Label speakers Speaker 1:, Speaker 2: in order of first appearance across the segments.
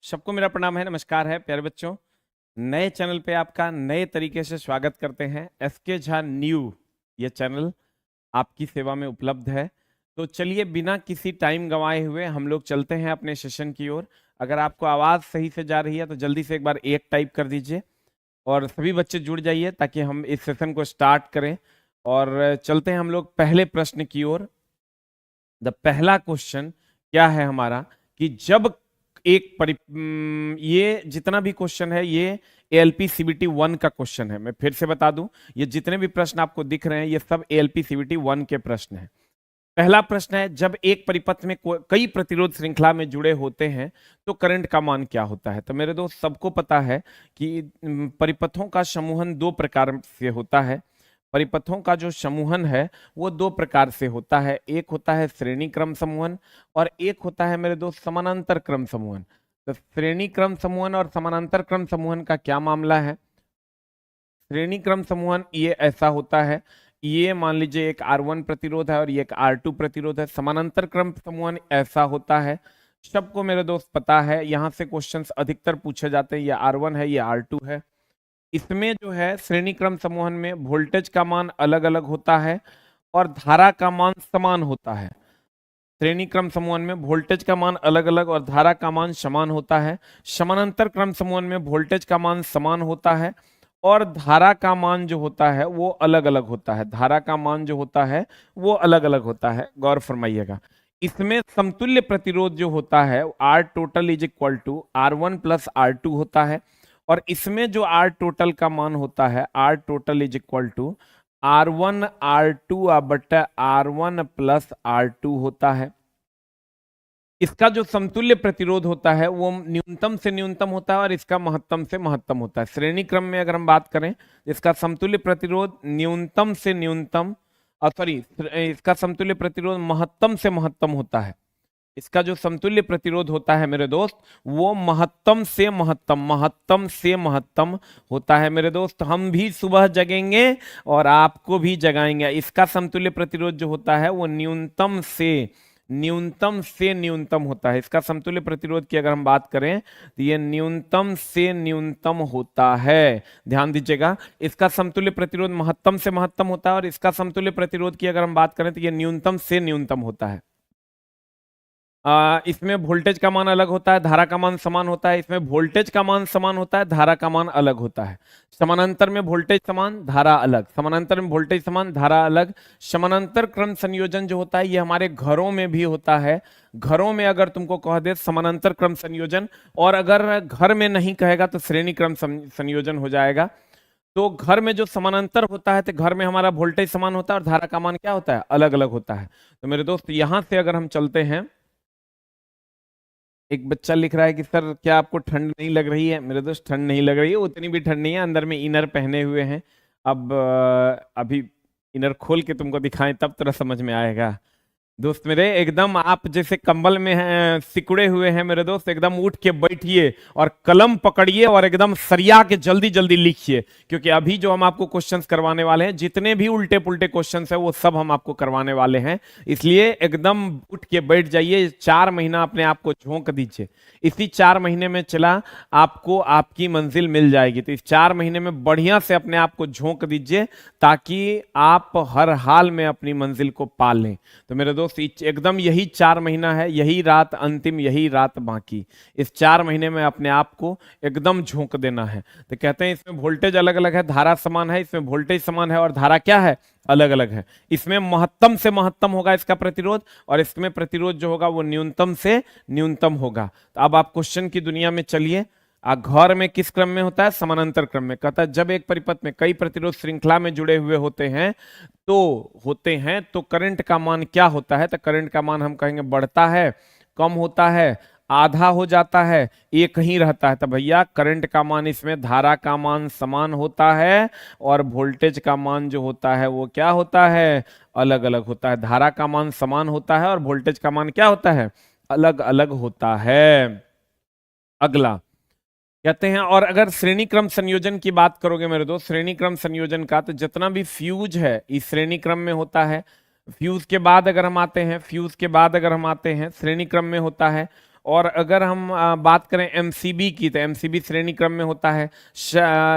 Speaker 1: सबको मेरा प्रणाम है, नमस्कार है प्यारे बच्चों। नए चैनल पे आपका नए तरीके से स्वागत करते हैं। एसके झा न्यू ये चैनल आपकी सेवा में उपलब्ध है। तो चलिए बिना किसी टाइम गंवाए हुए हम लोग चलते हैं अपने सेशन की ओर। अगर आपको आवाज सही से जा रही है तो जल्दी से एक बार एक टाइप कर दीजिए और सभी बच्चे जुड़ जाइए ताकि हम इस सेशन को स्टार्ट करें। और चलते हैं हम लोग पहले प्रश्न की ओर। पहला क्वेश्चन क्या है हमारा कि जब ये जितना भी क्वेश्चन है ये एएलपी सीबीटी 1 का क्वेश्चन है। मैं फिर से बता दूं, ये जितने भी प्रश्न आपको दिख रहे हैं ये सब एएलपी सीबीटी 1 के प्रश्न हैं। पहला प्रश्न है, जब एक परिपथ में कई प्रतिरोध श्रृंखला में जुड़े होते हैं तो करंट का मान क्या होता है। तो मेरे दोस्त सबको पता है कि परिपथों का समूहन दो प्रकार से होता है। परिपथों का जो समूहन है वो दो प्रकार से होता है। एक होता है श्रेणी क्रम समूहन और एक होता है मेरे दोस्त समानांतर क्रम समूहन। तो श्रेणी क्रम समूहन और समानांतर क्रम समूहन का क्या मामला है। श्रेणी क्रम समूहन ये ऐसा होता है, ये मान लीजिए एक R1 प्रतिरोध है और ये एक R2 प्रतिरोध है। समानांतर क्रम समूहन ऐसा होता है, सबको मेरे दोस्त पता है, यहां से क्वेश्चंस अधिकतर पूछे जाते हैं। ये R1 है, ये R2 है। इसमें जो है श्रेणी क्रम समूहन में वोल्टेज का मान अलग अलग होता है और धारा का मान समान होता है। श्रेणी क्रम समूहन में वोल्टेज का मान अलग अलग और धारा का मान समान होता है। समानांतर क्रम समूहन में वोल्टेज का मान समान होता है और धारा का मान जो होता है वो अलग अलग होता है। धारा का मान जो होता है वो अलग अलग होता है, गौर फरमाइएगा। इसमें समतुल्य प्रतिरोध जो होता है R total is equal to R1 plus R2 होता है और इसमें जो आर टोटल का मान होता है R total is equal to R1 R2 बटा R1 प्लस R2 होता है। इसका जो समतुल्य प्रतिरोध होता है वो न्यूनतम से न्यूनतम होता है और इसका महत्तम से महत्तम होता है। श्रेणी क्रम में अगर हम बात करें, इसका समतुल्य प्रतिरोध न्यूनतम से न्यूनतम इसका समतुल्य प्रतिरोध महत्तम से महत्तम होता है। इसका जो समतुल्य प्रतिरोध होता है मेरे दोस्त वो महत्तम से महत्तम होता है। मेरे दोस्त हम भी सुबह जगेंगे और आपको भी जगाएंगे। इसका समतुल्य प्रतिरोध जो होता है वो न्यूनतम से न्यूनतम होता है। इसका समतुल्य प्रतिरोध की अगर हम बात करें तो ये न्यूनतम से न्यूनतम होता है। ध्यान दीजिएगा, इसका समतुल्य प्रतिरोध महत्तम से महत्तम होता है और इसका समतुल्य प्रतिरोध की अगर हम बात करें तो ये न्यूनतम से न्यूनतम होता है। इसमें वोल्टेज का मान अलग होता है, धारा का मान समान होता है। इसमें वोल्टेज का मान समान होता है, धारा का मान अलग होता है। समानांतर में वोल्टेज समान, धारा अलग। समानांतर में वोल्टेज समान, धारा अलग। समानांतर क्रम संयोजन जो होता है ये हमारे घरों में भी होता है। घरों में अगर तुमको कह दे समानांतर क्रम संयोजन और अगर घर में नहीं कहेगा तो श्रेणी क्रम संयोजन हो जाएगा। तो घर में जो समानांतर होता है तो घर में हमारा वोल्टेज समान होता है और धारा का मान क्या होता है, अलग अलग होता है। तो मेरे दोस्त यहां से अगर हम चलते हैं, एक बच्चा लिख रहा है कि सर क्या आपको ठंड नहीं लग रही है। मेरे दोस्त ठंड नहीं लग रही है, उतनी भी ठंड नहीं है, अंदर में इनर पहने हुए हैं। अब अभी इनर खोल के तुमको दिखाएं तब तरह समझ में आएगा। दोस्त मेरे एकदम आप जैसे कंबल में हैं, सिकुड़े हुए हैं मेरे दोस्त, एकदम उठ के बैठिए और कलम पकड़िए और एकदम सरिया के जल्दी जल्दी लिखिए, क्योंकि अभी जो हम आपको क्वेश्चंस करवाने वाले हैं, जितने भी उल्टे पुल्टे क्वेश्चंस हैं वो सब हम आपको करवाने वाले हैं। इसलिए एकदम उठ के बैठ जाइए। 4 महीना अपने आप को झोंक दीजिए। इसी 4 महीने में चला आपको आपकी मंजिल मिल जाएगी। तो इस 4 महीने में बढ़िया से अपने आप को झोंक दीजिए ताकि आप हर हाल में अपनी मंजिल को पा लें। तो मेरे दोस्त एकदम यही 4 महीना है, यही रात अंतिम, यही रात बाकी। इस 4 महीने में अपने आप को एकदम झोंक देना है। तो कहते हैं इसमें वोल्टेज अलग अलग है, धारा समान है। इसमें वोल्टेज समान है और धारा क्या है, अलग अलग है। इसमें महत्तम से महत्तम होगा इसका प्रतिरोध और इसमें प्रतिरोध जो होगा वो न्यूनतम से न्यूनतम होगा। तो अब आप क्वेश्चन की दुनिया में चलिए। घर में किस क्रम में होता है, समानांतर क्रम में। कहता है जब एक परिपथ में कई प्रतिरोध श्रृंखला में जुड़े हुए होते हैं तो करंट का मान क्या होता है। तो करंट का मान हम कहेंगे बढ़ता है, कम होता है, आधा हो जाता है, एक ही रहता है। तो भैया करंट का मान इसमें धारा का मान समान होता है और वोल्टेज का मान जो होता है वो क्या होता है, अलग अलग होता है। धारा का मान समान होता है और वोल्टेज का मान क्या होता है, अलग अलग होता है। अगला कहते हैं, और अगर श्रेणी क्रम संयोजन की बात करोगे मेरे दोस्त, श्रेणी क्रम संयोजन का, तो जितना भी फ्यूज है इस श्रेणी क्रम में होता है। फ्यूज के बाद अगर हम आते हैं श्रेणी क्रम में होता है और अगर हम बात करें एमसीबी की, तो एमसीबी श्रेणी क्रम में होता है।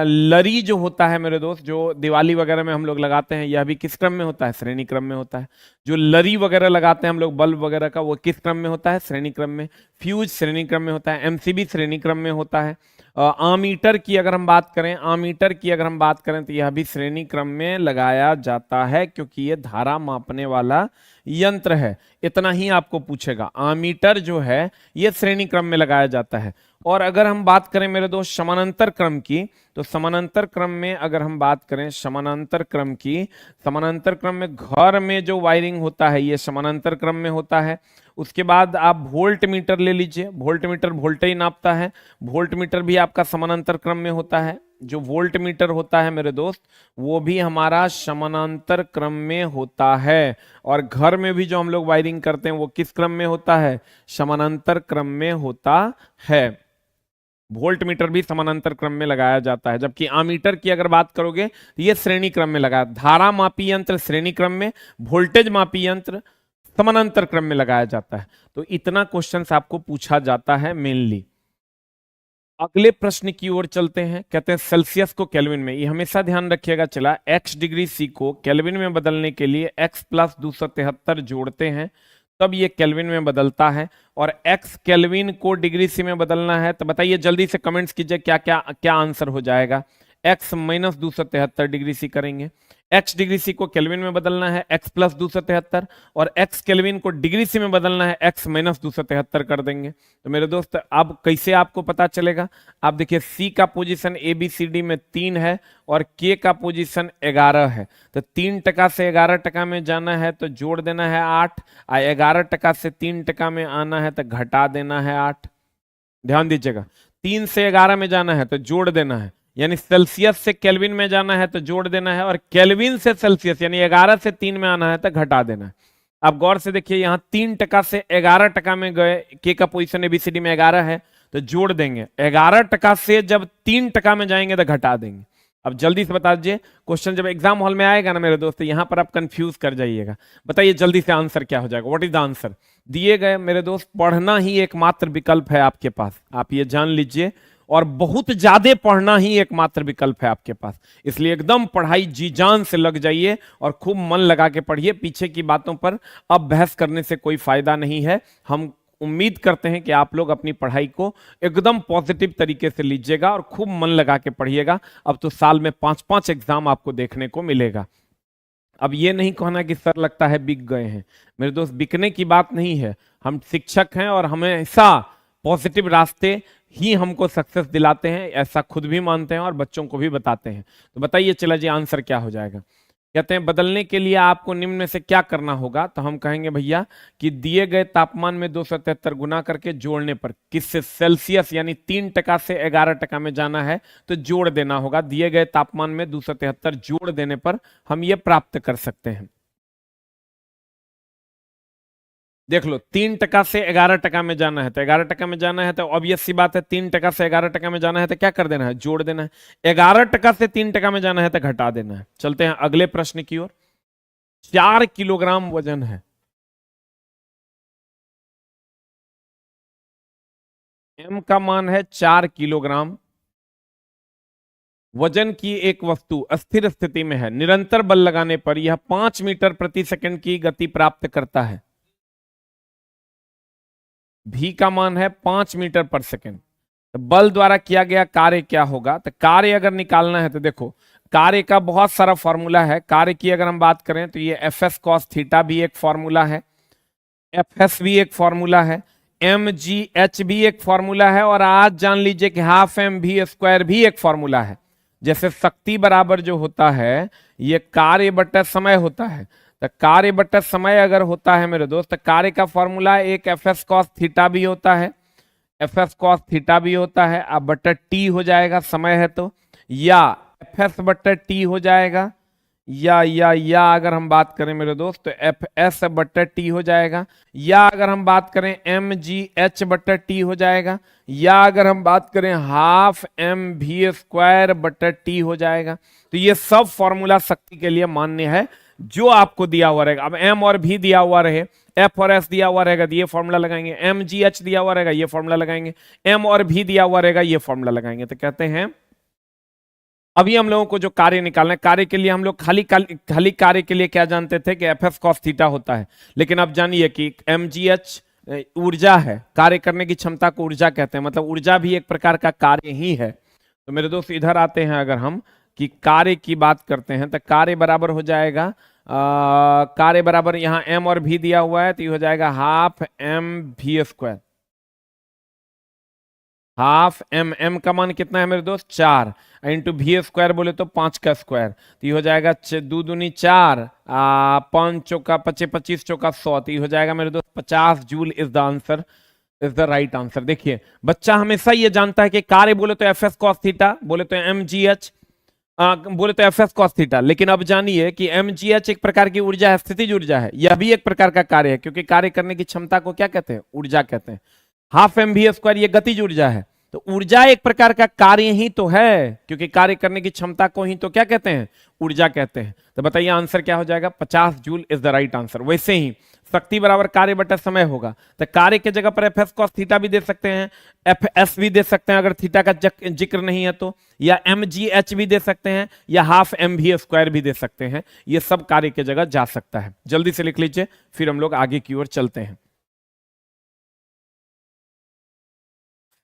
Speaker 1: लरी जो होता है मेरे दोस्त, जो दिवाली वगैरह में हम लोग लगाते हैं, यह भी किस क्रम में होता है? श्रेणी क्रम में होता है। जो लरी वगैरह लगाते हैं हम लोग बल्ब वगैरह का, वो किस क्रम में होता है? श्रेणी क्रम में। फ्यूज श्रेणी क्रम में होता है, एमसीबी श्रेणी क्रम में होता है। आमीटर की अगर हम बात करें, आमीटर की अगर हम बात करें तो यह भी श्रेणी क्रम में लगाया जाता है, क्योंकि ये धारा मापने वाला यंत्र है। इतना ही आपको पूछेगा। आमीटर जो है ये श्रेणी क्रम में लगाया जाता है। और अगर हम बात करें मेरे दोस्त समानांतर क्रम की, तो समानांतर क्रम में अगर हम बात करें समानांतर क्रम की, समानांतर क्रम में घर में जो वायरिंग होता है ये समानांतर क्रम में होता है। उसके बाद आप वोल्ट मीटर ले लीजिए, वोल्ट मीटर वोल्टेज नापता है, वोल्ट मीटर भी आपका समानांतर क्रम में होता है। जो वोल्ट मीटर होता है मेरे दोस्त, वो भी हमारा समानांतर क्रम में होता है। और घर में भी जो हम लोग वायरिंग करते हैं वो किस क्रम में होता है? समानांतर क्रम में होता है। वोल्ट मीटर भी समानांतर क्रम में लगाया जाता है। जबकि आमीटर की अगर बात करोगे तो ये श्रेणी क्रम में लगाया। धारा मापी यंत्र श्रेणी क्रम में, वोल्टेज मापी यंत्र समानांतर क्रम में लगाया जाता है। तो इतना क्वेश्चन आपको पूछा जाता है मेनली। अगले प्रश्न की ओर चलते हैं। कहते हैं सेल्सियस को केल्विन में, ये हमेशा ध्यान रखिएगा, चला x डिग्री सी को केल्विन में बदलने के लिए x प्लस 273 जोड़ते हैं तब ये केल्विन में बदलता है। और x केल्विन को डिग्री सी में बदलना है तो बताइए जल्दी से कमेंट्स कीजिए क्या क्या क्या आंसर हो जाएगा। x माइनस 273 डिग्री सी करेंगे, x डिग्री सी को केल्विन में बदलना है x प्लस 273, और x केल्विन को डिग्री सी में बदलना है x माइनस 273 कर देंगे। तो मेरे दोस्त अब कैसे आपको पता चलेगा? आप देखिए c का पोजीशन ABCD में 3 है और k का पोजीशन 11 है। तो 3% से 11% में जाना है तो जोड़ देना है 8, और 11% से 3% में आना है तो घटा देना है 8। ध्यान दीजिएगा, 3 से 11 में जाना है तो जोड़ देना है, यानी सेल्सियस से केल्विन में जाना है तो जोड़ देना है, और केल्विन से सेल्सियस यानी 11 से 3 में आना है तो घटा देना है। आप गौर से देखिए, यहाँ 3% से 11% में गए, के का पोजीशन ABCD में 11 है तो जोड़ देंगे, 11% से जब 3% में जाएंगे तो घटा देंगे। अब जल्दी से बता दीजिए, क्वेश्चन जब एग्जाम हॉल में आएगा ना मेरे दोस्त, यहाँ पर आप कंफ्यूज कर जाइएगा। बताइए जल्दी से आंसर क्या हो जाएगा, व्हाट इज द आंसर? दिए गए मेरे दोस्त, पढ़ना ही एकमात्र विकल्प है आपके पास, आप ये जान लीजिए, और बहुत ज्यादा पढ़ना ही एकमात्र विकल्प है आपके पास। इसलिए एकदम पढ़ाई जी जान से लग जाइए और खूब मन लगा के पढ़िए। पीछे की बातों पर अब बहस करने से कोई फायदा नहीं है। हम उम्मीद करते हैं कि आप लोग अपनी पढ़ाई को एकदम पॉजिटिव तरीके से लीजिएगा और खूब मन लगा के पढ़िएगा। अब तो साल में 5-5 एग्जाम आपको देखने को मिलेगा। अब ये नहीं कहना कि सर लगता है बिक गए हैं, मेरे दोस्त बिकने की बात नहीं है। हम शिक्षक हैं और हमेशा पॉजिटिव रास्ते ही हमको सक्सेस दिलाते हैं, ऐसा खुद भी मानते हैं और बच्चों को भी बताते हैं। तो बताइए चला जी आंसर क्या हो जाएगा। कहते हैं बदलने के लिए आपको निम्न में से क्या करना होगा, तो हम कहेंगे भैया कि दिए गए तापमान में 273 गुना करके जोड़ने पर, किससे? सेल्सियस यानी 3% से 11% में जाना है तो जोड़ देना होगा। दिए गए तापमान में 273 जोड़ देने पर हम ये प्राप्त कर सकते हैं। देख लो, 3% से 11% में जाना है तो 11% में जाना है तो ऑब्वियस सी बात है, 3% से 11% में जाना है तो क्या कर देना है? जोड़ देना है। 11% से 3% में जाना है तो घटा देना है। चलते हैं अगले प्रश्न की ओर। 4 किलोग्राम वजन है, m का मान है 4 किलोग्राम, वजन की एक वस्तु स्थिर स्थिति में है, निरंतर बल लगाने पर यह 5 मीटर प्रति सेकंड की गति प्राप्त करता है। v का मान है 5 मीटर पर सेकंड। तो बल द्वारा किया गया कार्य क्या होगा? तो कार्य अगर निकालना है तो देखो, कार्य का बहुत सारा फॉर्मूला है। कार्य की अगर हम बात करें तो ये एफ एस कॉस थीटा भी एक फॉर्मूला है, एफ एस भी एक फॉर्मूला है, एम जी एच भी एक फॉर्मूला है, और आज जान लीजिए कि हाफ एम भी स्क्वायर भी एक फॉर्मूला है। जैसे शक्ति बराबर जो होता है ये कार्य बटा समय होता है, तो कार्य बटा समय अगर होता है मेरे दोस्त, कार्य का फॉर्मूला एक एफ एस कॉस थीटा भी होता है, एफ एस कॉस थीटा भी होता है, अब बटा टी हो जाएगा समय है तो, या एफ एस बटा टी हो जाएगा, या अगर हम बात करें मेरे दोस्त तो एफ एस बटा टी हो जाएगा, या अगर हम बात करें एम जी एच बटा टी हो जाएगा, या अगर हम बात करें हाफ एम भी स्क्वायर बटा टी हो जाएगा। तो ये सब फॉर्मूला शक्ति के लिए मान्य है। जो आपको दिया हुआ रहेगा। अब एम और भी दिया हुआ रहे, एफ और एस दिया हुआ रहेगा तो ये फॉर्मूला लगाएंगे, एम जी एच दिया हुआ रहेगा ये फॉर्मूला लगाएंगे, एम और भी दिया हुआ रहेगा ये फॉर्मूला लगाएंगे। तो कहते हैं अभी हम लोगों को जो कार्य निकालना है, कार्य के लिए हम लोग खाली कार्य के लिए क्या जानते थे कि एफ एस कॉस थीटा होता है, लेकिन अब जानिए कि एम जी एच ऊर्जा है, कार्य करने की क्षमता को ऊर्जा कहते हैं, मतलब ऊर्जा भी एक प्रकार का कार्य ही है। तो मेरे दोस्त इधर आते हैं, अगर हम कि कार्य की बात करते हैं तो कार्य बराबर हो जाएगा, कार्य बराबर यहां एम और भी दिया हुआ है तो ये हो जाएगा हाफ एम भी स्क्वायर, हाफ एम, एम का मान कितना है मेरे दोस्त 4, इंटू भी स्क्वायर बोले तो 5 का स्क्वायर, तो ये हो जाएगा 2 दूनी 4, 5 चौका 25, 25 चौका 100, तो ये हो जाएगा मेरे दोस्त 50 joule is the answer, is the right answer. देखिए बच्चा हमेशा ये जानता है कि कार्य बोले तो एफ एस कॉस थीटा, बोले तो एम जी एच, बोले तो एफ एस कॉस थीटा, लेकिन अब जानिए कि एम जी एच एक प्रकार की ऊर्जा है, स्थितिज ऊर्जा है, यह भी एक प्रकार का कार्य है, क्योंकि कार्य करने की क्षमता को क्या कहते हैं, ऊर्जा कहते हैं। हाफ एम भी स्क्वायर ये गतिज ऊर्जा है, तो ऊर्जा एक प्रकार का कार्य ही तो है, क्योंकि कार्य करने की क्षमता को ही तो क्या कहते हैं, ऊर्जा कहते हैं। तो बताइए आंसर क्या हो जाएगा, 50 joule is the right answer. वैसे ही शक्ति बराबर कार्य बटा समय होगा, तो कार्य के जगह पर एफ एस कॉस थीटा भी दे सकते हैं, एफ एस भी दे सकते हैं अगर थीटा का जिक्र नहीं है तो, या एम जी एच भी दे सकते हैं, या हाफ एम भी स्क्वायर भी दे सकते हैं, ये सब कार्य के जगह जा सकता है। जल्दी से लिख लीजिए, फिर हम लोग आगे की ओर चलते हैं।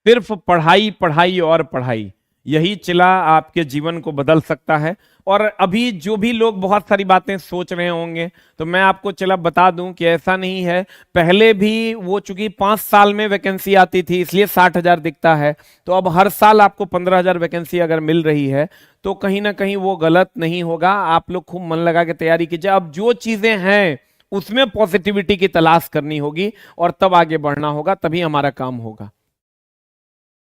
Speaker 1: सिर्फ पढ़ाई पढ़ाई और पढ़ाई, यही चिला आपके जीवन को बदल सकता है। और अभी जो भी लोग बहुत सारी बातें सोच रहे होंगे, तो मैं आपको चला बता दूं कि ऐसा नहीं है। पहले भी वो चूंकि 5 साल में वैकेंसी आती थी इसलिए 60,000 दिखता है, तो अब हर साल आपको 15,000 वैकेंसी अगर मिल रही है तो कहीं ना कहीं वो गलत नहीं होगा। आप लोग खूब मन लगा के तैयारी कीजिए। अब जो चीजें हैं उसमें पॉजिटिविटी की तलाश करनी होगी और तब आगे बढ़ना होगा, तभी हमारा काम होगा।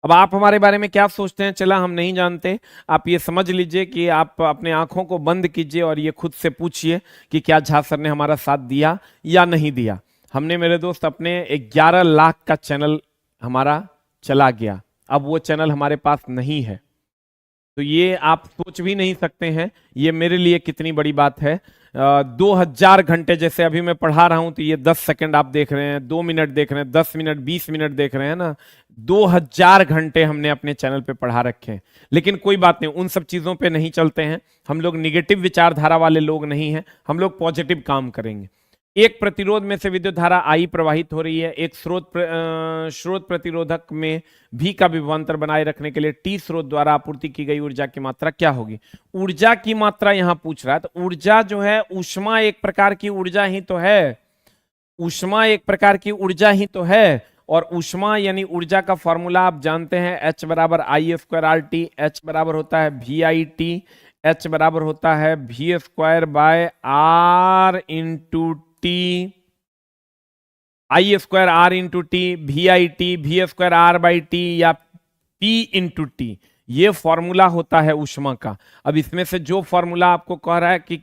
Speaker 1: अब आप हमारे बारे में क्या सोचते हैं, चला हम नहीं जानते। आप ये समझ लीजिए कि आप अपने आंखों को बंद कीजिए और ये खुद से पूछिए कि क्या झा सर ने हमारा साथ दिया या नहीं दिया। हमने मेरे दोस्त अपने 11 लाख का चैनल हमारा चला गया, अब वो चैनल हमारे पास नहीं है, तो ये आप सोच भी नहीं सकते हैं ये मेरे लिए कितनी बड़ी बात है। 2000 घंटे जैसे अभी मैं पढ़ा रहा हूं तो ये 10 सेकंड आप देख रहे हैं, 2 मिनट देख रहे हैं, 10 मिनट 20 मिनट देख रहे हैं ना, 2000 घंटे हमने अपने चैनल पे पढ़ा रखे हैं। लेकिन कोई बात नहीं, उन सब चीजों पे नहीं चलते हैं, हम लोग निगेटिव विचारधारा वाले लोग नहीं हैं, हम लोग पॉजिटिव काम करेंगे। एक प्रतिरोध में से विद्युत धारा आई प्रवाहित हो रही है, एक स्रोत प्रतिरोधक में भी का विभवांतर बनाए रखने के लिए टी स्रोत द्वारा आपूर्ति की गई ऊर्जा की मात्रा क्या होगी। ऊर्जा की मात्रा यहां पूछ रहा है, तो ऊर्जा जो है ऊष्मा एक प्रकार की ऊर्जा ही तो है, ऊष्मा एक प्रकार की ऊर्जा ही तो है। और ऊष्मा यानी ऊर्जा का फॉर्मूला आप जानते हैं, H बराबर I square R T, H बराबर होता है वी आई टी, H बराबर होता है V square by R into T, I square R into T, V I T, V square R by T, या पी इंटू टी, ये formula होता है ऊष्मा का। अब इसमें से जो फॉर्मूला आपको कह रहा है कि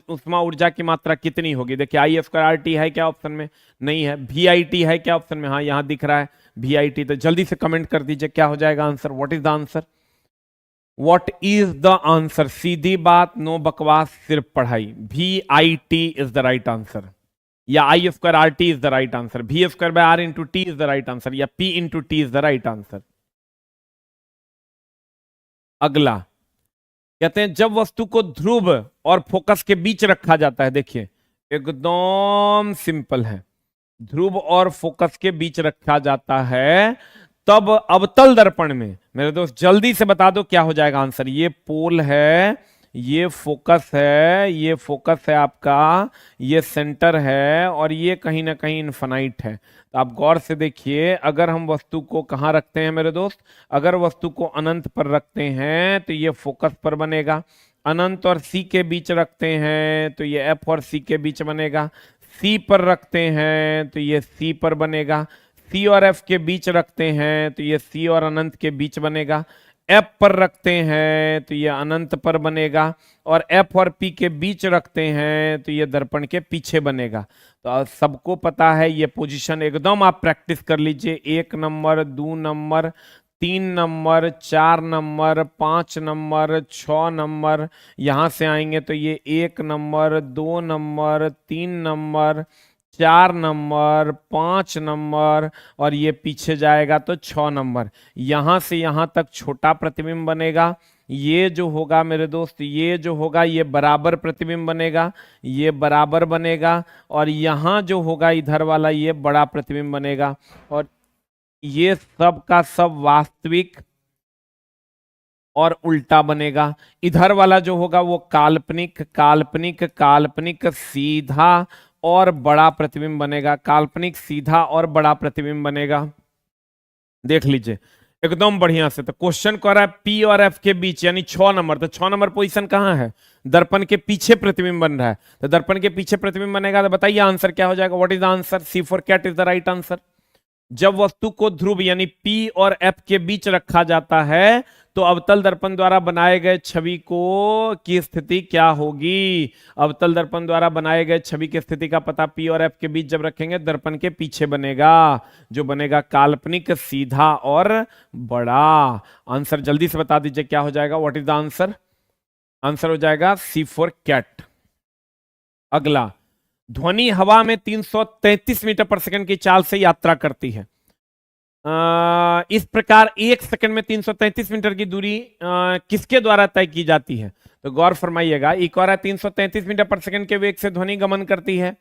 Speaker 1: ऊष्मा ऊर्जा की मात्रा कितनी होगी, देखिए आई स्क्वायर आर टी है क्या ऑप्शन में, नहीं है। वी आई टी है क्या ऑप्शन में, हाँ यहां दिख रहा है वी आई टी। तो जल्दी से कमेंट कर दीजिए क्या हो जाएगा answer, what is the answer, what is the answer. सीधी बात, नो बकवास, सिर्फ पढ़ाई। V I T is the right answer, या I square R T is the right answer, V square by R into T is the right answer, या P into T is the right answer. अगला कहते हैं जब वस्तु को ध्रुव और focus के बीच रखा जाता है, देखिए एकदम सिंपल है, ध्रुव और फोकस के बीच रखा जाता है, तब अवतल दर्पण में मेरे दोस्त जल्दी से बता दो क्या हो जाएगा आंसर। ये पोल है, ये फोकस है, ये फोकस है आपका, ये सेंटर है, और ये कहीं ना कहीं इनफाइनाइट है। तो आप गौर से देखिए, अगर हम वस्तु को कहां रखते हैं मेरे दोस्त, अगर वस्तु को अनंत पर रखते हैं तो ये फोकस पर बनेगा, अनंत और सी के बीच रखते हैं तो ये एफ और सी के बीच बनेगा, सी पर रखते हैं तो ये सी पर बनेगा, सी और एफ के बीच रखते हैं तो ये सी और अनंत के बीच बनेगा, एफ पर रखते हैं तो ये अनंत पर बनेगा, और एफ और पी के बीच रखते हैं तो ये दर्पण के पीछे बनेगा। तो सबको पता है ये पोजीशन, एकदम आप प्रैक्टिस कर लीजिए, 1 number 2 number 3 number, 4 number, 5 number, 6 number, यहां से आएंगे तो ये 1 number, 2 number, 3 number, 4 number, 5 number, और ये पीछे जाएगा तो 6 नंबर। यहां से यहां तक छोटा प्रतिबिंब बनेगा। ये जो होगा मेरे दोस्त, ये जो होगा ये बराबर प्रतिबिंब बनेगा, ये बराबर बनेगा, और यहां जो होगा इधर वाला ये बड़ा प्रतिबिंब बनेगा, और ये सब का सब वास्तविक और उल्टा बनेगा। इधर वाला जो होगा वो काल्पनिक, काल्पनिक, काल्पनिक, सीधा और बड़ा प्रतिबिंब बनेगा, काल्पनिक, सीधा और बड़ा प्रतिबिंब बनेगा। देख लीजिए एकदम बढ़िया से। तो क्वेश्चन कह रहा है पी और एफ के बीच यानी 6 नंबर, तो 6 नंबर पोजीशन कहां है? दर्पण के पीछे प्रतिबिंब बन रहा है, तो दर्पण के पीछे प्रतिबिंब बनेगा। तो बताइए आंसर क्या हो जाएगा? What is the answer? C for cat is the right answer. जब वस्तु को ध्रुव यानी P और F के बीच रखा जाता है तो अवतल दर्पण द्वारा बनाए गए छवि को की स्थिति क्या होगी? अवतल दर्पण द्वारा बनाए गए छवि की स्थिति का पता P और F के बीच जब रखेंगे दर्पण के पीछे बनेगा, जो बनेगा काल्पनिक, सीधा और बड़ा। आंसर जल्दी से बता दीजिए क्या हो जाएगा? What is the answer? Answer हो जाएगा सी फॉर कैट। अगला, ध्वनि हवा में 333 मीटर पर सेकंड की चाल से यात्रा करती है। इस प्रकार 1 सेकंड में 333 मीटर की दूरी किसके द्वारा तय की जाती है? तो गौर फरमाइएगा, एक और 333 मीटर पर सेकंड के वेग से ध्वनि गमन करती है।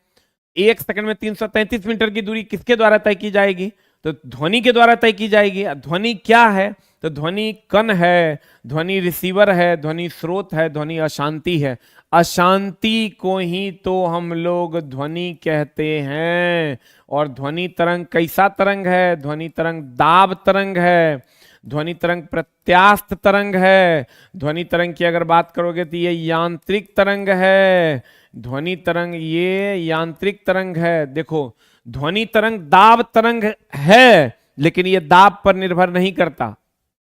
Speaker 1: 1 सेकंड में 333 मीटर की दूरी किसके द्वारा तय की जाएगी? तो ध्वनि के द्वारा तय की जाएगी। ध्वनि क्या है? तो ध्वनि कण है, ध्वनि रिसीवर है, ध्वनि स्रोत है, ध्वनि अशांति है। अशांति को ही तो हम लोग ध्वनि कहते हैं। और ध्वनि तरंग कैसा तरंग है? ध्वनि तरंग दाब तरंग है, ध्वनि तरंग प्रत्यास्थ तरंग है। ध्वनि तरंग की अगर बात करोगे तो ये यांत्रिक तरंग है। ध्वनि तरंग ये यांत्रिक तरंग है। देखो, ध्वनि तरंग दाब तरंग है, लेकिन ये दाब पर निर्भर नहीं करता।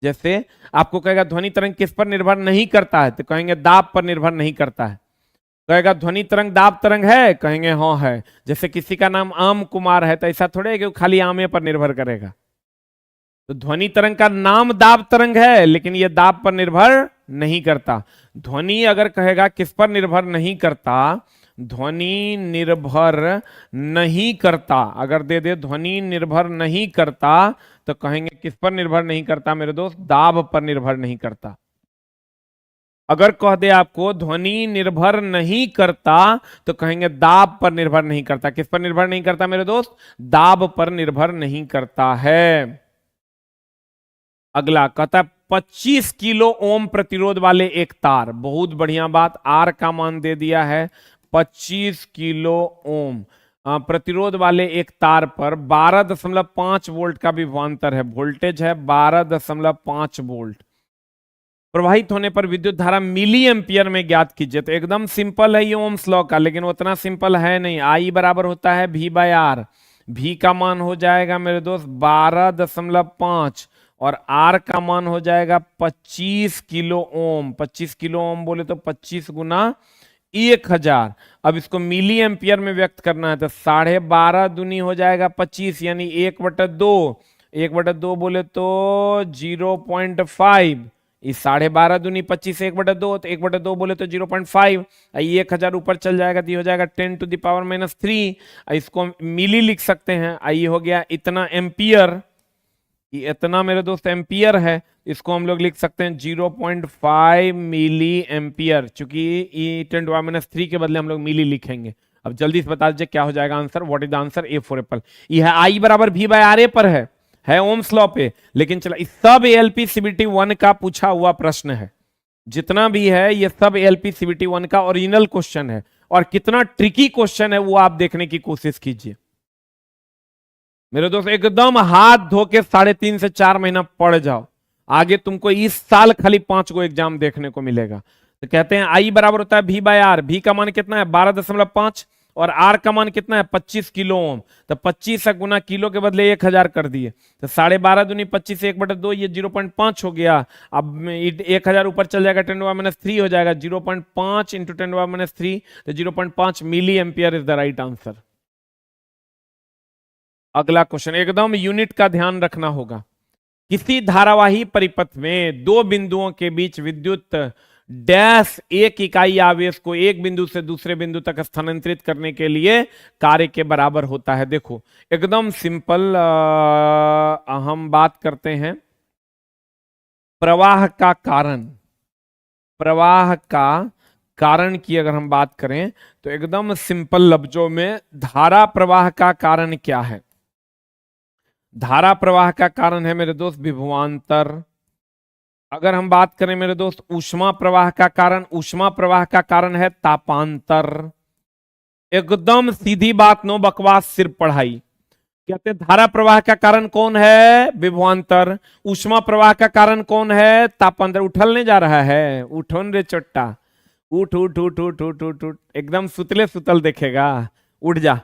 Speaker 1: जैसे आपको कहेगा ध्वनि तरंग किस पर निर्भर नहीं करता है, तो कहेंगे दाब पर निर्भर नहीं करता है। कहेगा ध्वनि तरंग दाब तरंग है, कहेंगे हाँ है। जैसे किसी का नाम आम कुमार है, तो ऐसा थोड़े है कि वो खाली आमे पर निर्भर करेगा। तो ध्वनि तरंग का नाम दाब तरंग है, लेकिन यह दाब पर निर्भर नहीं करता। ध्वनि अगर कहेगा किस पर निर्भर नहीं करता, ध्वनि निर्भर नहीं करता, अगर दे दे ध्वनि निर्भर नहीं करता, तो कहेंगे किस पर निर्भर नहीं करता मेरे दोस्त? दाब पर निर्भर नहीं करता। अगर कह दे आपको ध्वनि निर्भर नहीं करता, तो कहेंगे दाब पर निर्भर नहीं करता। किस पर निर्भर नहीं करता मेरे दोस्त? दाब पर निर्भर नहीं करता है। अगला कहता है 25 किलो ओम प्रतिरोध वाले एक तार। बहुत बढ़िया बात, आर का मान दे दिया है 25 किलो ओम प्रतिरोध वाले एक तार पर 12.5 वोल्ट का विभवांतर है, वोल्टेज है 12.5 वोल्ट। प्रवाहित होने पर विद्युत धारा मिली एम्पियर में ज्ञात कीजिए। तो एकदम सिंपल है ये ओम्स लॉ का, लेकिन उतना सिंपल है नहीं। आई बराबर होता है V बाय आर। V का मान हो जाएगा मेरे दोस्त 12.5 और R का मान हो जाएगा 25 किलो ओम। 25 किलो ओम बोले तो 25 गुना 1000। अब इसको मिली एम्पियर में व्यक्त करना है, तो 12.5 दूनी हो जाएगा 25 यानी 1/2। 1/2 बोले तो 0.5। इस 12.5 दूनी 25 1/2, तो 1/2 बोले तो 0.5। 1000 ऊपर चल जाएगा तो ये हो जाएगा 10⁻³ इसको मिली लिख सकते हैं। ये हो गया इतना एम्पियर, इतना मेरे दोस्त एम्पियर है, इसको हम लोग लिख सकते हैं 0.5 मिली एम्पियर। चूंकि 10⁻³ के बदले हम लोग मिली लिखेंगे। अब जल्दी से बता दीजिए क्या हो जाएगा answer? What is the answer? A for Apple. यह आई बराबर V बाय आर ए पर है ओम्स लॉ पे, लेकिन चला इस सब एएलपी सीबीटी 1 का पूछा हुआ प्रश्न है। जितना भी है ये सब एएलपी सीबीटी 1 का ओरिजिनल क्वेश्चन है, और कितना ट्रिकी क्वेश्चन है वो आप देखने की कोशिश कीजिए मेरे दोस्त। एकदम हाथ धो के 3.5 से 4 महीना पढ़ जाओ, आगे तुमको इस साल खाली 5 गो एग्जाम देखने को मिलेगा। तो कहते हैं आई बराबर होता है V बाय आर। V का मान कितना है? 12.5 और R का मान कितना है? 25 किलो ओम। तो 25 गुना किलो के बदले 1000 कर दिए, तो 12.5 दूनी 25 1/2 ये 0.5 हो गया। अब 1000 ऊपर चल जाएगा 10⁻³ हो जाएगा 0.5 इंटू 10⁻³, तो 0.5 milli ampere is the right answer. अगला क्वेश्चन एकदम यूनिट का ध्यान रखना होगा। किसी धारावाही परिपथ में दो बिंदुओं के बीच विद्युत डैश एक इकाई आवेश को एक बिंदु से दूसरे बिंदु तक स्थानांतरित करने के लिए कार्य के बराबर होता है। देखो एकदम सिंपल, हम बात करते हैं प्रवाह का कारण। प्रवाह का कारण की अगर हम बात करें तो एकदम सिंपल लफ्जों में धारा प्रवाह का कारण क्या है? धारा प्रवाह का कारण है मेरे दोस्त विभवांतर। अगर हम बात करें मेरे दोस्त ऊष्मा प्रवाह का कारण, ऊष्मा प्रवाह का कारण है तापांतर। एकदम सीधी बात, नो बकवास, सिर्फ पढ़ाई। कहते हैं धारा प्रवाह का कारण कौन है? विभवांतर। ऊष्मा प्रवाह का कारण कौन है? तापांतर। उठलने जा रहा है, उठोन रे चोट्टा, उठ उठ उठ उठ उठ उठ उठ, एकदम सुतले सुतल देखेगा। उठ जा,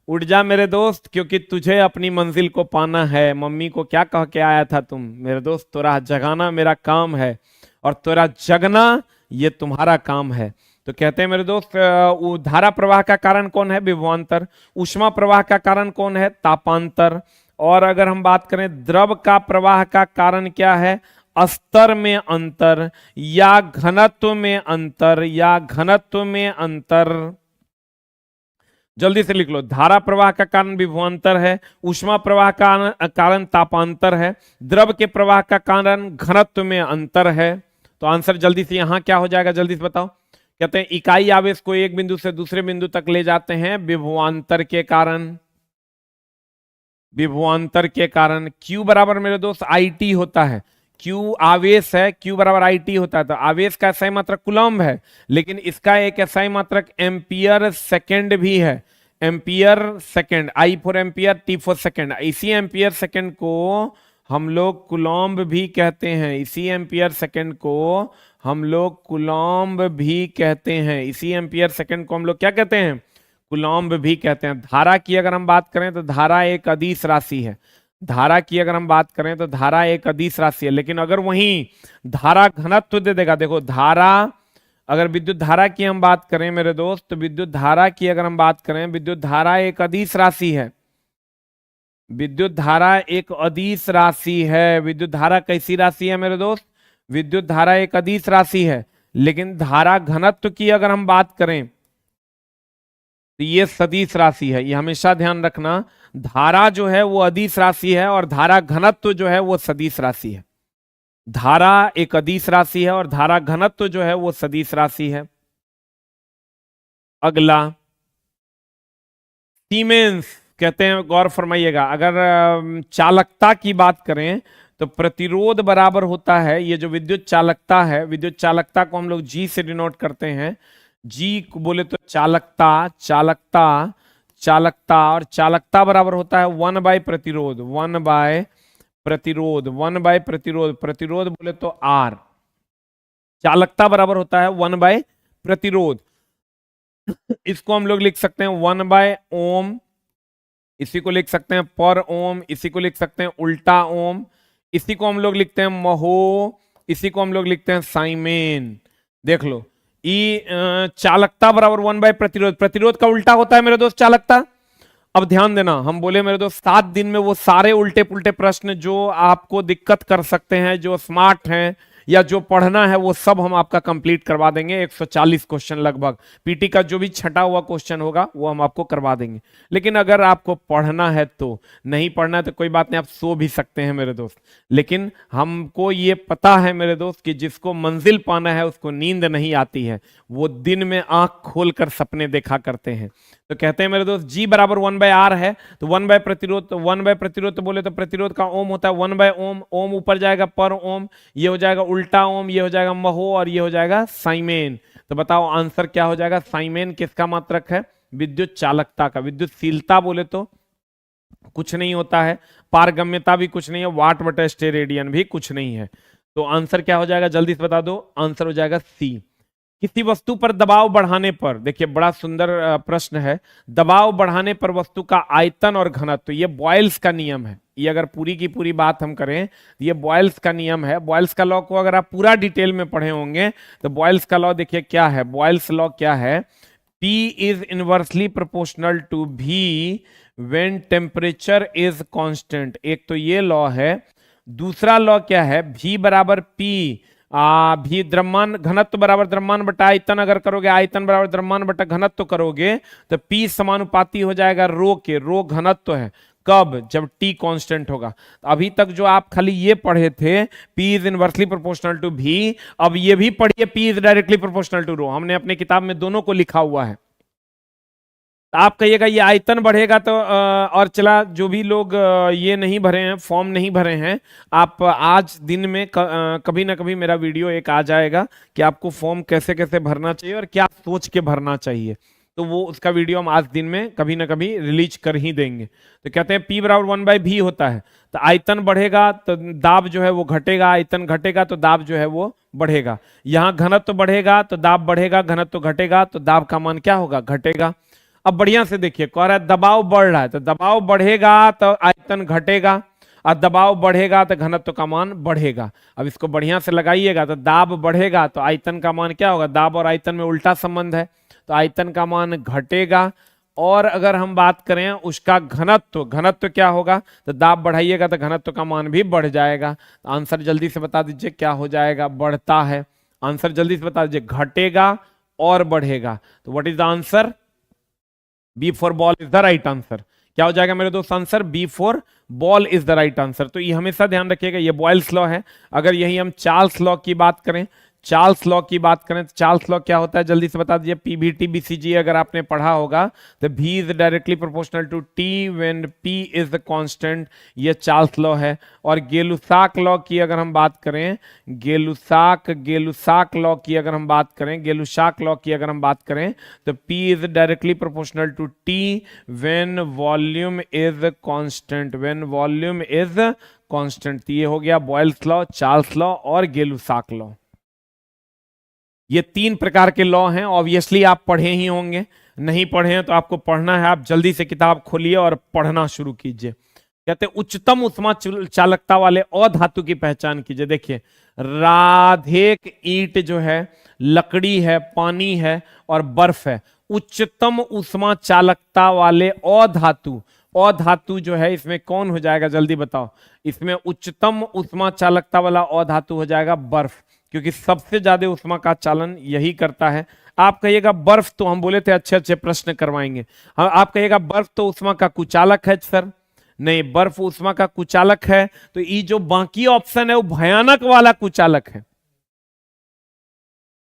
Speaker 1: उठ जा मेरे दोस्त, क्योंकि तुझे अपनी मंजिल को पाना है। मम्मी को क्या कह के आया था तुम? मेरे दोस्त तोरा जगाना मेरा काम है और तोरा जगना ये तुम्हारा काम है। तो कहते हैं मेरे दोस्त धारा प्रवाह का कारण कौन है? विभवांतर। ऊष्मा प्रवाह का कारण कौन है? तापांतर। और अगर हम बात करें द्रव का प्रवाह का कारण क्या है? स्तर में अंतर या घनत्व में अंतर, या घनत्व में अंतर। जल्दी से लिख लो। धारा प्रवाह का कारण विभवांतर है, ऊष्मा प्रवाह का कारण तापांतर है, द्रव के प्रवाह का कारण घनत्व में अंतर है। तो आंसर जल्दी से यहां क्या हो जाएगा, जल्दी से बताओ। कहते हैं इकाई आवेश को एक बिंदु से दूसरे बिंदु तक ले जाते हैं विभवांतर के कारण। विभवांतर के कारण Q बराबर मेरे दोस्त IT होता है। Q आवेश है, Q बराबर IT होता है। तो आवेश का SI मात्रक कूलम्ब है, लेकिन इसका एक SI मात्रक एम्पियर सेकेंड भी है। Ampere second, I for ampere, T for second. इसी एम्पियर सेकेंड को हम लोग कूलम्ब भी कहते हैं। इसी एम्पियर सेकेंड को हम लोग कूलम्ब भी कहते हैं। इसी एम्पियर सेकेंड को हम लोग क्या कहते हैं? कूलम्ब भी कहते हैं। धारा की अगर हम बात करें तो धारा एक अदिश राशि है। धारा की अगर हम बात करें तो धारा एक अदिश राशि है, लेकिन अगर वहीं धारा घनत्व दे देगा, देखो धारा, अगर विद्युत धारा की हम बात करें मेरे दोस्त, तो विद्युत धारा की अगर हम बात करें, विद्युत धारा एक अदिश राशि है। विद्युत धारा एक अदिश राशि है। विद्युत धारा कैसी राशि है मेरे दोस्त? विद्युत धारा एक अदिश राशि है, लेकिन धारा घनत्व की अगर हम बात करें तो ये सदिश राशि है। ये हमेशा ध्यान रखना, धारा जो है वो अदिश राशि है और धारा घनत्व जो है वो सदिश राशि है। धारा एक अदिश राशि है और धारा घनत्व जो है वो सदिश राशि है। अगला सीमेंस कहते हैं, गौर फरमाइएगा। अगर चालकता की बात करें तो प्रतिरोध बराबर होता है, ये जो विद्युत चालकता है, विद्युत चालकता को हम लोग G से डिनोट करते हैं। G को बोले तो चालकता, चालकता, चालकता, और चालकता बराबर होता है 1 बाय प्रतिरोध। 1 बाय प्रतिरोध, 1 बाय प्रतिरोध, प्रतिरोध बोले तो R। चालकता बराबर होता है 1 बाय प्रतिरोध। इसको हम लोग लिख सकते हैं 1 बाय ओम, इसी को लिख सकते हैं पर ओम, इसी को लिख सकते हैं उल्टा ओम, इसी को हम लोग लिखते हैं महो, इसी को हम लोग लिखते हैं साइमेन। देख लो, चालकता बराबर 1 बाय प्रतिरोध। प्रतिरोध का उल्टा होता है मेरे दोस्त चालकता। अब ध्यान देना, हम बोले मेरे दोस्त 7 दिन में वो सारे उल्टे पुल्टे प्रश्न जो आपको दिक्कत कर सकते हैं, जो स्मार्ट हैं या जो पढ़ना है, वो सब हम आपका कंप्लीट करवा देंगे। 140 क्वेश्चन लगभग, पीटी का जो भी छटा हुआ क्वेश्चन होगा वो हम आपको करवा देंगे। लेकिन अगर आपको पढ़ना है तो, नहीं पढ़ना है तो कोई बात नहीं, आप सो भी सकते हैं मेरे दोस्त। लेकिन हमको ये पता है मेरे दोस्त कि जिसको मंजिल पाना है उसको नींद नहीं आती है, वो दिन में आंख खोलकर सपने देखा करते हैं। तो कहते हैं मेरे दोस्त G बराबर 1 बाय R है, तो 1 बाय प्रतिरोध, तो 1 बाय प्रतिरोध तो बोले तो प्रतिरोध का ओम होता है 1 बाय ओम। ओम ऊपर जाएगा पर ओम, ये हो जाएगा उल्टा ओम, ये हो जाएगा महो, और ये हो जाएगा साइमेन। तो बताओ आंसर क्या हो जाएगा? साइमेन किसका मात्रक है? विद्युत चालकता का। विद्युतशीलता बोले तो कुछ नहीं होता है, पारगम्यता भी कुछ नहीं है, वाट बटा स्टेरेडियन भी कुछ नहीं है। तो आंसर क्या हो जाएगा, जल्दी से बता दो। आंसर हो जाएगा C। किसी वस्तु पर दबाव बढ़ाने पर, देखिए बड़ा सुंदर प्रश्न है, दबाव बढ़ाने पर वस्तु का आयतन और घनत्व, ये बॉयल्स का नियम है। ये अगर पूरी की पूरी बात हम करें, ये बॉयल्स का नियम है। बॉयल्स का लॉ को अगर आप पूरा डिटेल में पढ़े होंगे तो बॉयल्स का लॉ देखिए क्या है। बॉयल्स लॉ क्या है? P is inversely proportional to V when temperature is constant. एक तो ये लॉ है। दूसरा लॉ क्या है, V बराबर P, भी द्रव्यमान घनत्व बराबर द्रव्यमान बटा आयतन अगर करोगे, आयतन बराबर द्रव्यमान बटा घनत्व करोगे तो P समानुपाती हो जाएगा रो के, रो घनत्व है। कब? जब T कांस्टेंट होगा। तो अभी तक जो आप खाली ये पढ़े थे P is inversely proportional to V, अब ये भी पढ़िए P is directly proportional to rho. हमने अपने किताब में दोनों को लिखा हुआ है। तो आप कहिएगा ये आयतन बढ़ेगा तो और चला, जो भी लोग ये नहीं भरे हैं, फॉर्म नहीं भरे हैं, आप आज दिन में कभी ना कभी मेरा वीडियो एक आ जाएगा कि आपको फॉर्म कैसे कैसे भरना चाहिए और क्या सोच के भरना चाहिए। तो वो उसका वीडियो हम आज दिन में कभी ना कभी रिलीज कर ही देंगे। तो कहते हैं P बराबर 1/V होता है। तो आयतन बढ़ेगा तो दाब जो है वो घटेगा, आयतन घटेगा तो दाब जो है वो बढ़ेगा। यहाँ घनत्व बढ़ेगा तो दाब बढ़ेगा, घनत्व घटेगा तो दाब का मान क्या होगा? घटेगा। अब बढ़िया से देखिए, कह रहा है दबाव बढ़ रहा है, तो दबाव बढ़ेगा तो आयतन घटेगा, और दबाव बढ़ेगा तो घनत्व का मान बढ़ेगा। अब इसको बढ़िया से लगाइएगा, तो दाब बढ़ेगा तो आयतन का मान क्या होगा? दाब और आयतन में उल्टा संबंध है, तो आयतन का मान घटेगा। और अगर हम बात करें उसका घनत्व, घनत्व क्या होगा? तो दाब बढ़ाइएगा तो घनत्व का मान भी बढ़ जाएगा। तो आंसर जल्दी से बता दीजिए क्या हो जाएगा? बढ़ता है। आंसर जल्दी से बता दीजिए, घटेगा और बढ़ेगा। तो what is the answer? B for ball is the right answer. क्या हो जाएगा मेरे दोस्त? Answer B for ball is the right answer. तो ये हमेशा ध्यान रखिएगा, ये बॉयल्स लॉ है। अगर यही हम चार्ल्स लॉ की बात करें, चार्ल्स लॉ की बात करें तो चार्ल्स लॉ क्या होता है जल्दी से बता दीजिए। पीबीटी बीसीजी अगर आपने पढ़ा होगा तो V is directly proportional to T when P is the constant, ये चार्ल्स लॉ है। और गेलुसाक लॉ की अगर हम बात करें, गेलुसाक लॉ की अगर हम बात करें, गेलुसाक लॉ की अगर हम बात करें तो P is directly proportional to T when volume is constant, when volume is constant. ये हो गया बॉयल्स लॉ, चार्ल्स लॉ और गेलुसाक लॉ। ये तीन प्रकार के लॉ हैं। ऑब्वियसली आप पढ़े ही होंगे, नहीं पढ़े हैं तो आपको पढ़ना है। आप जल्दी से किताब खोलिए और पढ़ना शुरू कीजिए। कहते हैं उच्चतम उष्मा चालकता वाले अधातु की पहचान कीजिए। देखिए, राधेक ईंट जो है, लकड़ी है, पानी है और बर्फ है। उच्चतम उष्मा चालकता वाले अधातु, अधातु जो है इसमें कौन हो जाएगा? जल्दी बताओ। इसमें उच्चतम उष्मा चालकता वाला अधातु हो जाएगा बर्फ, क्योंकि सबसे ज्यादा उष्मा का चालन यही करता है। आप कहिएगा बर्फ, तो हम बोले थे अच्छे अच्छे प्रश्न करवाएंगे। आप कहिएगा बर्फ तो उष्मा का कुचालक है सर। नहीं, बर्फ उष्मा का कुचालक है, तो ये जो बाकी ऑप्शन है वो भयानक वाला कुचालक है।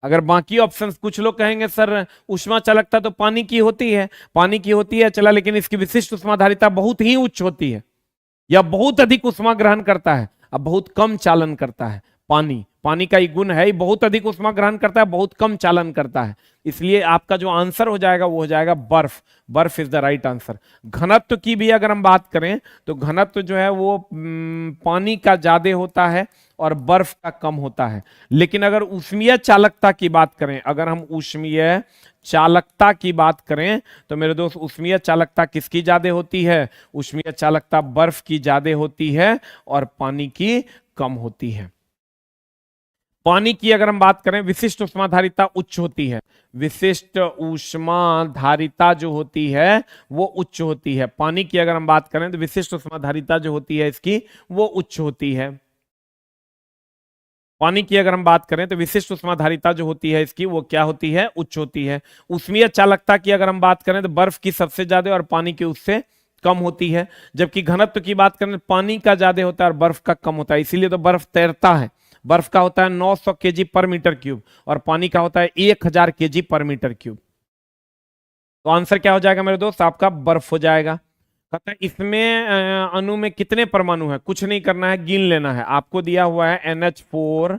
Speaker 1: अगर बाकी ऑप्शन, कुछ लोग कहेंगे सर उष्मा चालकता तो पानी की होती है, पानी की होती है चला, लेकिन इसकी विशिष्ट उष्माधारिता बहुत ही उच्च होती है, या बहुत अधिक उष्मा ग्रहण करता है, अब बहुत कम चालन करता है। पानी, पानी का ही गुण है, बहुत अधिक उष्मा ग्रहण करता है, बहुत कम चालन करता है। इसलिए आपका जो आंसर हो जाएगा वो हो जाएगा बर्फ। बर्फ इज द राइट आंसर। घनत्व की भी अगर हम बात करें तो घनत्व जो है वो पानी का ज्यादा होता है और बर्फ का कम होता है। लेकिन अगर ऊष्मीय चालकता की बात करें, अगर हम ऊष्मीय चालकता की बात करें तो मेरे दोस्त ऊष्मीय चालकता किसकी ज्यादा होती है? ऊष्मीय चालकता बर्फ की ज्यादा होती है और पानी की कम होती है। पानी की अगर हम बात करें, विशिष्ट उष्माधारिता उच्च होती है। विशिष्ट उष्माधारिता जो होती है वो उच्च होती है। पानी की अगर हम बात करें तो विशिष्ट उष्माधारिता जो होती है इसकी वो उच्च होती है। पानी की अगर हम बात करें तो विशिष्ट उष्माधारिता जो होती है इसकी वो क्या होती है? उच्च होती है। ऊष्मीय चालकता की अगर हम बात करें तो बर्फ की सबसे ज्यादा और पानी की उससे कम होती है। जबकि घनत्व की बात करें तो पानी का ज्यादा होता है और बर्फ का कम होता है। इसीलिए तो बर्फ तैरता है। बर्फ का होता है 900 केजी पर मीटर क्यूब और पानी का होता है 1000 केजी पर मीटर क्यूब। तो आंसर क्या हो जाएगा मेरे दोस्त? आपका बर्फ हो जाएगा। कहता है इसमें अणु में कितने परमाणु है? कुछ नहीं करना है, गिन लेना है। आपको दिया हुआ है NH4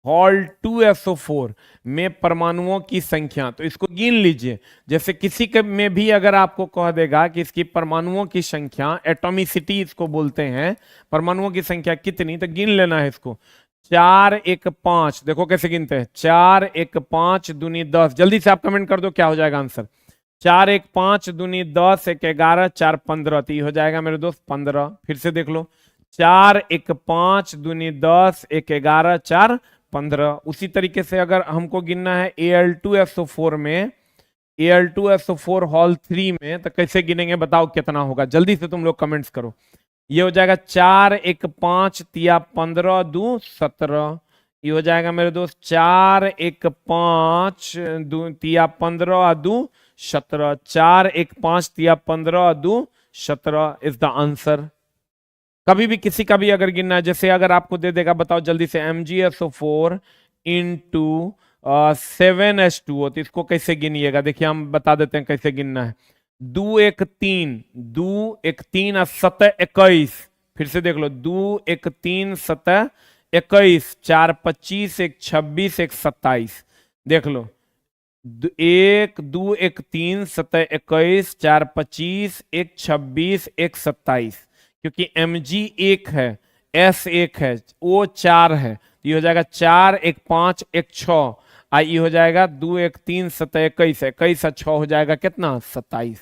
Speaker 1: हॉल 2SO4 में परमाणुओं की संख्या, तो इसको गिन लीजिए। जैसे किसी के में भी अगर आपको कह देगा कि इसकी परमाणुओं की संख्या, एटॉमिसिटी इसको बोलते हैं, परमाणुओं की संख्या कितनी, तो गिन लेना है इसको। 4 1 5, देखो कैसे गिनते हैं, 4 1 5 दूनी 10। जल्दी से आप कमेंट कर दो क्या हो जाएगा आंसर। 4 1 5 दूनी 10 1 11 4 15, तो ये हो जाएगा मेरे दोस्त 15। फिर से देख लो, 4 1 5 दूनी 10 1 11 4 15। उसी तरीके से अगर हमको गिनना है Al2SO4 में, Al2SO4 हॉल 3 में, तो कैसे गिनेंगे बताओ कितना होगा? जल्दी से तुम लोग कमेंट्स करो। ये हो जाएगा 4 1 5 तिया 15 2 17। ये हो जाएगा मेरे दोस्त 4 1 5 दो तिया 15 2 17। 4 1 5 तिया 15 2 17 इज द आंसर। कभी भी किसी का भी अगर गिनना है, जैसे अगर आपको दे देगा, बताओ जल्दी से, MgSO4 इंटू 7H2O, तो इसको कैसे गिनिएगा? देखिए हम बता देते हैं कैसे गिनना है। 2 1 3 2 1 3 और 7 21। फिर से देख लो, 2 1 3 7 21, 4 25 1 26 1 27। देख लो, 1 2 1 3 7 21 4 25 1 26 1 27। क्योंकि mg 1 है, s 1 है, o 4 है, तो ये हो जाएगा 4 1 5 1 6। ये हो जाएगा 2 1 3 7 21, 21 और 6 हो जाएगा कितना? 27।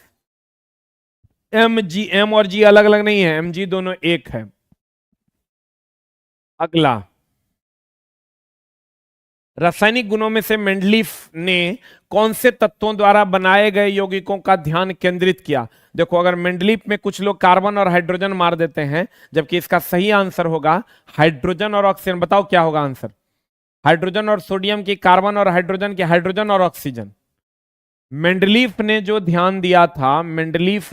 Speaker 1: mg, m और g अलग अलग नहीं है, mg दोनों एक है। अगला, रासायनिक गुणों में से मेंडलीफ ने कौन से तत्वों द्वारा बनाए गए यौगिकों का ध्यान केंद्रित किया? देखो, अगर मेंडलीफ में कुछ लोग कार्बन और हाइड्रोजन मार देते हैं, जबकि इसका सही आंसर होगा हाइड्रोजन और ऑक्सीजन। बताओ क्या होगा आंसर? हाइड्रोजन और सोडियम की, कार्बन और हाइड्रोजन की, हाइड्रोजन और ऑक्सीजन। मेंडलीफ ने जो ध्यान दिया था, मेंडलीफ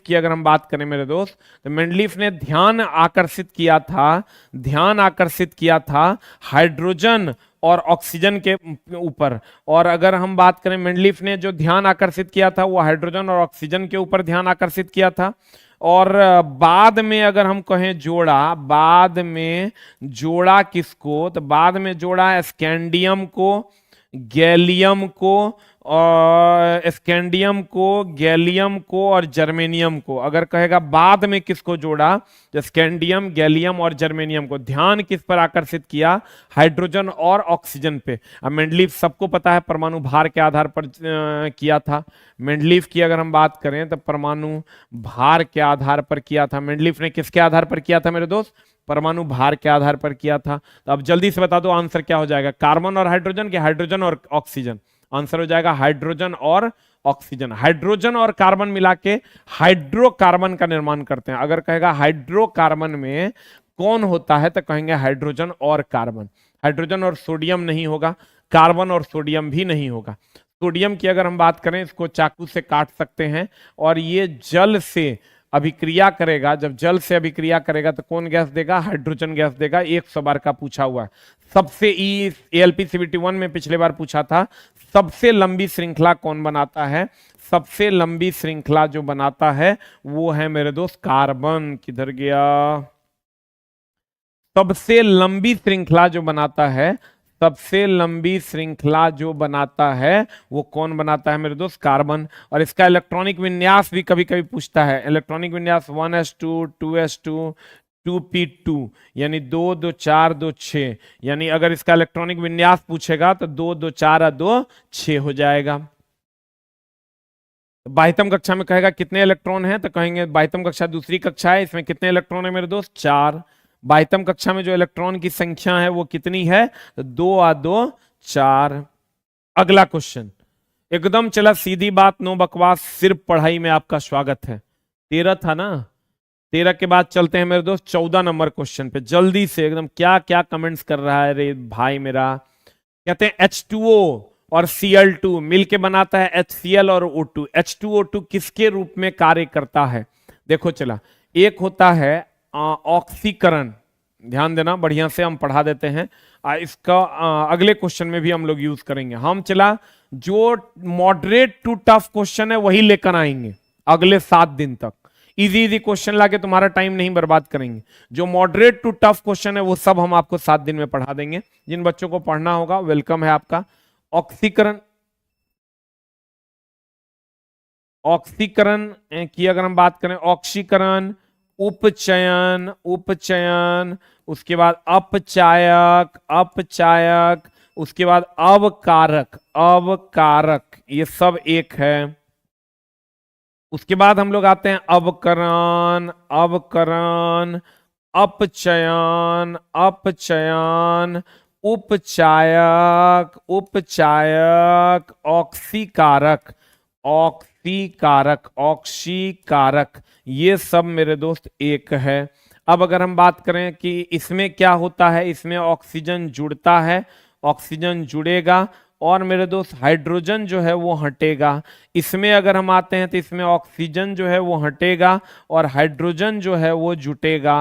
Speaker 1: की अगर हम बात करें मेरे दोस्त, तो मेंडलीफ ने ध्यान आकर्षित किया था हाइड्रोजन और ऑक्सीजन के ऊपर। और अगर हम बात करें, मेंडलीफ ने जो ध्यान आकर्षित किया था वो हाइड्रोजन और ऑक्सीजन के ऊपर ध्यान आकर्षित किया था। और बाद में अगर हम कहें जोड़ा किसको, तो बाद में जोड़ा स्कैंडियम को, गैलियम को, और स्कैंडियम को, गैलियम को और जर्मेनियम को। अगर कहेगा बाद में किसको जोड़ा, तो स्कैंडियम, गैलियम और जर्मेनियम को। ध्यान किस पर आकर्षित किया? हाइड्रोजन और ऑक्सीजन पे। अब मेंडलीफ सबको पता है परमाणु भार के आधार पर किया था। मेंडलीफ की अगर हम बात करें तो परमाणु भार के आधार पर किया था। मेंडलीफ ने किसके आधार पर किया था मेरे दोस्त? परमाणु भार के आधार पर किया था। तो अब जल्दी से बता दो आंसर क्या हो जाएगा? कार्बन और हाइड्रोजन के, हाइड्रोजन और ऑक्सीजन? आंसर हो जाएगा हाइड्रोजन और ऑक्सीजन। हाइड्रोजन और कार्बन मिला के हाइड्रोकार्बन का निर्माण करते हैं। अगर कहेगा हाइड्रोकार्बन में कौन होता है, तो कहेंगे हाइड्रोजन और कार्बन। हाइड्रोजन और सोडियम नहीं होगा, कार्बन और सोडियम भी नहीं होगा। सोडियम की अगर हम बात करें, इसको चाकू से काट सकते हैं, और ये जल से अभिक्रिया करेगा। जब जल से अभिक्रिया करेगा तो कौन गैस देगा? हाइड्रोजन गैस देगा। 100 बार का पूछा हुआ है। सबसे ALP CBT 1 में पिछले बार पूछा था, सबसे लंबी श्रृंखला कौन बनाता है? सबसे लंबी श्रृंखला जो बनाता है वो है मेरे दोस्त कार्बन। किधर गया? सबसे लंबी श्रृंखला जो बनाता है, सबसे लंबी श्रृंखला जो बनाता है वो कौन बनाता है मेरे दोस्त? कार्बन। और इसका इलेक्ट्रॉनिक विन्यास भी कभी कभी पूछता है। इलेक्ट्रॉनिक विन्यास 1s2 2s2 2p2, यानी 2 2 4 2 6। यानी अगर इसका इलेक्ट्रॉनिक विन्यास पूछेगा तो 2 2 4 और 2 6 हो जाएगा। बाह्यतम कक्षा में कहेगा कितने इलेक्ट्रॉन हैं, तो कहेंगे बाह्यतम कक्षा दूसरी कक्षा है, इसमें कितने इलेक्ट्रॉन है मेरे दोस्त? 4। बाह्यतम कक्षा में जो इलेक्ट्रॉन की संख्या है वो कितनी है? तो 2 और 2 4। अगला क्वेश्चन, एकदम चला सीधी बात, नो बकवास, सिर्फ पढ़ाई में आपका स्वागत है। 13 था ना? 13 के बाद चलते हैं मेरे दोस्त 14 नंबर क्वेश्चन पे। जल्दी से एकदम, क्या क्या कमेंट्स कर रहा है रे भाई मेरा। कहते हैं H2O और Cl2 मिलके बनाता है HCl और O2। H2O2 किसके रूप में कार्य करता है? देखो चला, एक होता है ऑक्सीकरण। ध्यान देना, बढ़िया से हम पढ़ा देते हैं। इसका अगले क्वेश्चन में भी हम लोग यूज करेंगे। हम चला जो मॉडरेट टू टफ क्वेश्चन है वही लेकर आएंगे अगले 7 दिन तक। इजी इजी क्वेश्चन लाके तुम्हारा टाइम नहीं बर्बाद करेंगे। जो मॉडरेट टू टफ क्वेश्चन है वो सब हम आपको 7 दिन में पढ़ा देंगे। जिन बच्चों को पढ़ना होगा वेलकम है आपका। ऑक्सीकरण, ऑक्सीकरण की अगर हम बात करें, ऑक्सीकरण, उपचयन, उपचयन, उसके बाद अपचायक, अपचायक, उसके बाद अवकारक, अवकारक, ये सब एक है। उसके बाद हम लोग आते हैं अवकरण, अवकरण, अपचयन, अपचयन, उपचायक, उपचायक, ऑक्सीकारक, ऑक्सीकारक, ऑक्सीकारक, ये सब मेरे दोस्त एक है। अब अगर हम बात करें कि इसमें क्या होता है, इसमें ऑक्सीजन जुड़ता है, ऑक्सीजन जुड़ेगा और मेरे दोस्त हाइड्रोजन जो है वो हटेगा। इसमें अगर हम आते हैं तो इसमें ऑक्सीजन जो है वो हटेगा और हाइड्रोजन जो है वो जुटेगा।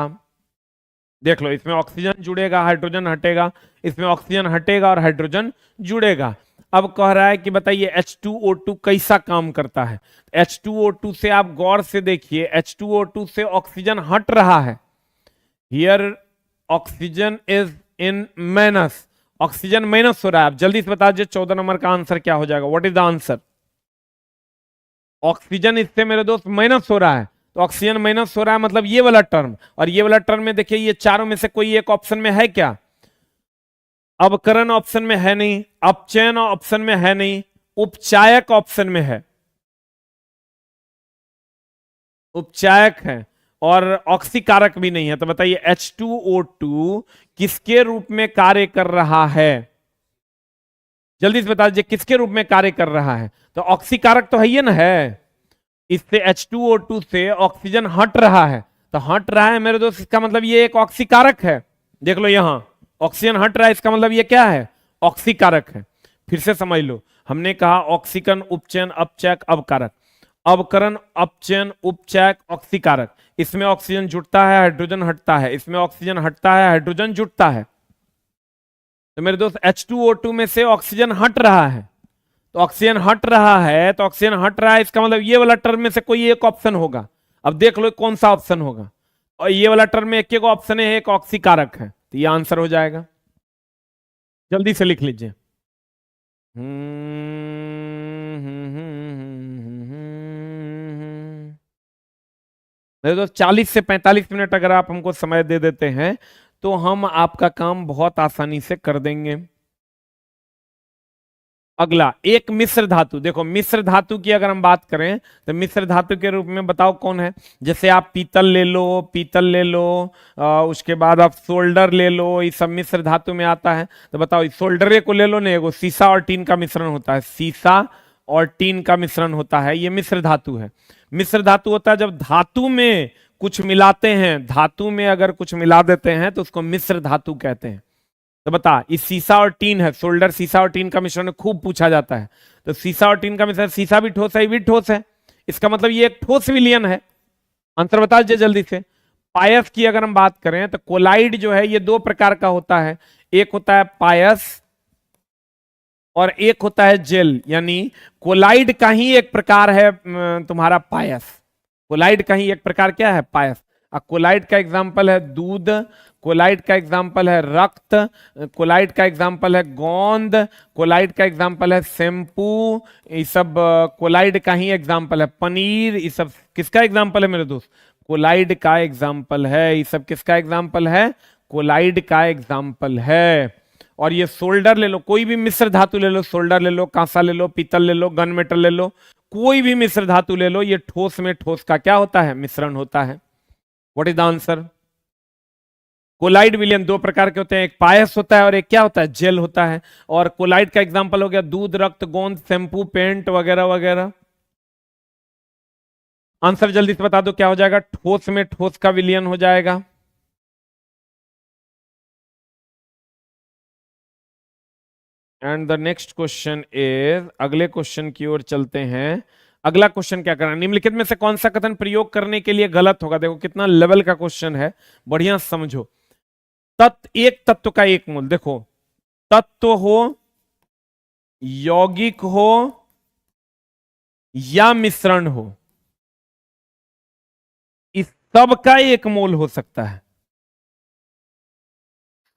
Speaker 1: देख लो, इसमें ऑक्सीजन जुड़ेगा, हाइड्रोजन हटेगा, इसमें ऑक्सीजन हटेगा और हाइड्रोजन जुड़ेगा। अब कह रहा है कि बताइए H2O2 कैसा काम करता है। H2O2 से आप गौर से देखिए, H2O2 से ऑक्सीजन हट रहा है। Here oxygen is in minus, oxygen minus हो रहा है। आप जल्दी से बता दीजिए 14 नंबर का आंसर क्या हो जाएगा। What is the answer? Oxygen इससे मेरे दोस्त माइनस हो रहा है, तो ऑक्सीजन माइनस हो रहा है मतलब ये वाला टर्म, और ये वाला टर्म में देखिए ये चारों में से कोई एक ऑप्शन में है क्या? अवकरण ऑप्शन में है नहीं, अपचयन ऑप्शन में है नहीं, उपचायक ऑप्शन में है, उपचायक है, और ऑक्सीकारक भी नहीं है। तो बताइए H2O2 किसके रूप में कार्य कर रहा है? जल्दी से बता दीजिए किसके रूप में कार्य कर रहा है। तो ऑक्सीकारक तो है ही ना, है। इससे H2O2 से ऑक्सीजन हट रहा है, तो हट रहा है मेरे दोस्त, इसका मतलब ये एक ऑक्सीकारक है। देख लो यहां ऑक्सीजन हट रहा है, इसका मतलब ये क्या है? ऑक्सीकारक है। फिर से समझ लो, हमने कहा ऑक्सीकरण, उपचयन, अपचयक, अवकारक। अवकरण, अपचयन, उपचयक, ऑक्सीकारक। इसमें ऑक्सीजन जुटता है, हाइड्रोजन हटता है, इसमें ऑक्सीजन हटता है, हाइड्रोजन जुटता है। तो मेरे दोस्त H2O2 में से ऑक्सीजन हट रहा है, तो ऑक्सीजन हट रहा है, तो ऑक्सीजन हट रहा है, इसका मतलब ये वाला टर्म में से कोई एक ऑप्शन होगा। अब देख लो कौन सा ऑप्शन होगा, और ये वाला टर्म में एक ऑप्शन है, एक ऑक्सीकारक है, तो ये आंसर हो जाएगा। जल्दी से लिख लीजिए। मेरे दोस्त 40 से 45 मिनट अगर आप हमको समय दे देते हैं तो हम आपका काम बहुत आसानी से कर देंगे। अगला, एक मिश्र धातु। देखो मिश्र धातु की अगर हम बात करें तो मिश्र धातु के रूप में बताओ कौन है। जैसे आप पीतल ले लो, पीतल ले लो, उसके बाद आप सोल्डर ले लो, ये सब मिश्र धातु में आता है। तो बताओ इस सोल्डरे को ले लो ना, एगो सीसा और टीन का मिश्रण होता है, सीसा और टीन का मिश्रण होता है, ये मिश्र धातु है। मिश्र धातु होता है जब धातु में कुछ मिलाते हैं, धातु में अगर कुछ मिला देते हैं तो उसको मिश्र धातु कहते हैं। तो बता, इस सीसा और टीन है, सोल्डर सीसा और टीन का मिश्रण खूब पूछा जाता है। तो सीसा और टीन का मिश्रण, सीसा भी ठोस है, ये भी ठोस है, इसका मतलब ये एक ठोस विलयन है। आंसर बता दीजिए जल्दी से। पायस की अगर हम बात करें तो कोलाइड जो है ये दो प्रकार का होता है, एक होता है पायस और एक होता है जेल। यानी कोलाइड का ही एक प्रकार है तुम्हारा पायस, कोलाइड का ही एक प्रकार क्या है? पायस। कोलाइड का एग्जाम्पल है दूध, कोलाइड का एग्जाम्पल है रक्त, कोलाइड का एग्जाम्पल है गोंद, कोलाइड का एग्जाम्पल है शैम्पू, ये सब कोलाइड का ही एग्जाम्पल है। पनीर, ये सब किसका एग्जाम्पल है मेरे दोस्त? कोलाइड का एग्जाम्पल है। ये सब किसका एग्जाम्पल है? कोलाइड का एग्जाम्पल है। और ये सोल्डर ले लो, कोई भी मिश्र धातु ले लो, सोल्डर ले लो, कांसा ले लो, पीतल ले लो, गन मेटल ले लो, कोई भी मिश्र धातु ले लो, ये ठोस में ठोस का क्या होता है? मिश्रण होता है। What is the answer? Colloid विलयन दो प्रकार के होते हैं, एक पायस होता है और एक क्या होता है? जेल होता है। और कोलाइड का एग्जांपल हो गया दूध, रक्त, गोंद, शैम्पू, पेंट वगैरह वगैरह। आंसर जल्दी से बता दो क्या हो जाएगा? ठोस में ठोस का विलयन हो जाएगा। And the next question is, अगले क्वेश्चन की ओर चलते हैं। अगला क्वेश्चन क्या करना, निम्नलिखित में से कौन सा कथन प्रयोग करने के लिए गलत होगा? देखो कितना लेवल का क्वेश्चन है, बढ़िया समझो। एक तत्व का एक मोल, देखो तत्व हो, यौगिक हो या मिश्रण हो, इस सब का एक मोल हो सकता है,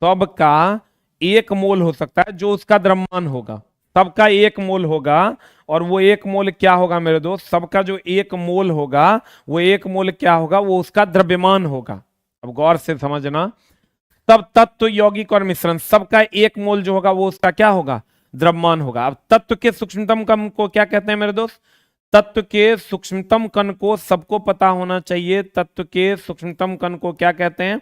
Speaker 1: सब का एक मोल हो सकता है जो उसका द्रव्यमान होगा, सबका एक मोल होगा। और वो एक मोल क्या होगा मेरे दोस्त? सबका जो एक मोल होगा वो एक मोल क्या होगा? वो उसका द्रव्यमान होगा। अब गौर से समझना, तब तत्व, यौगिक और मिश्रण सबका एक मोल जो होगा वो उसका क्या होगा? द्रव्यमान होगा। अब तत्व के सूक्ष्मतम कण को क्या कहते हैं मेरे दोस्त? तत्व के सूक्ष्मतम कण को सबको पता होना चाहिए, तत्व के सूक्ष्मतम कण को क्या कहते हैं?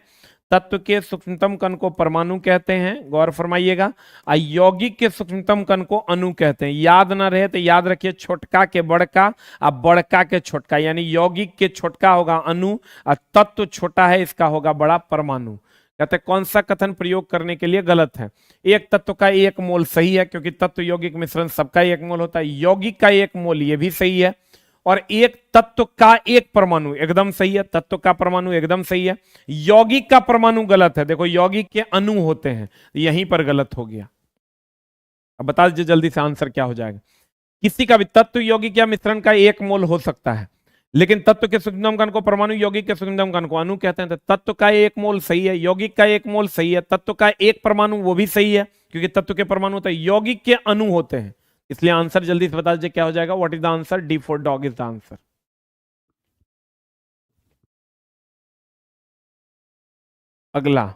Speaker 1: तत्व के सूक्ष्मतम कण को परमाणु कहते हैं, गौर फरमाइएगा। यौगिक के सूक्ष्मतम कण को अणु कहते हैं। याद ना रहे तो याद रखिए, छोटका के बड़का अब बड़का के छोटका, यानी यौगिक के छोटका होगा अणु और तत्व छोटा है इसका होगा बड़ा परमाणु। कहते हैं कौन सा कथन प्रयोग करने के लिए गलत है? एक तत्व का एक मोल सही है, क्योंकि तत्व यौगिक मिश्रण सबका एक मोल होता है। यौगिक का एक मोल ये भी सही है, और एक तत्व का एक परमाणु एकदम सही है, तत्व का परमाणु एकदम सही है। यौगिक का परमाणु गलत है, देखो यौगिक के अणु होते हैं, यहीं पर गलत हो गया। अब बता दीजिए जल्दी से आंसर क्या हो जाएगा। किसी का भी तत्व यौगिक या मिश्रण का एक मोल हो सकता है, लेकिन तत्व के सूक्ष्मतम कण को परमाणु, यौगिक के सूक्ष्मतम कण को अणु कहते हैं। तो तत्व का एक मोल सही है, यौगिक का एक मोल सही है, तत्व का एक परमाणु वो भी सही है, क्योंकि तत्व के परमाणु होते हैं, यौगिक के अणु होते हैं। इसलिए आंसर जल्दी से बता दीजिए क्या हो जाएगा। What is the answer? D for dog is the answer. अगला,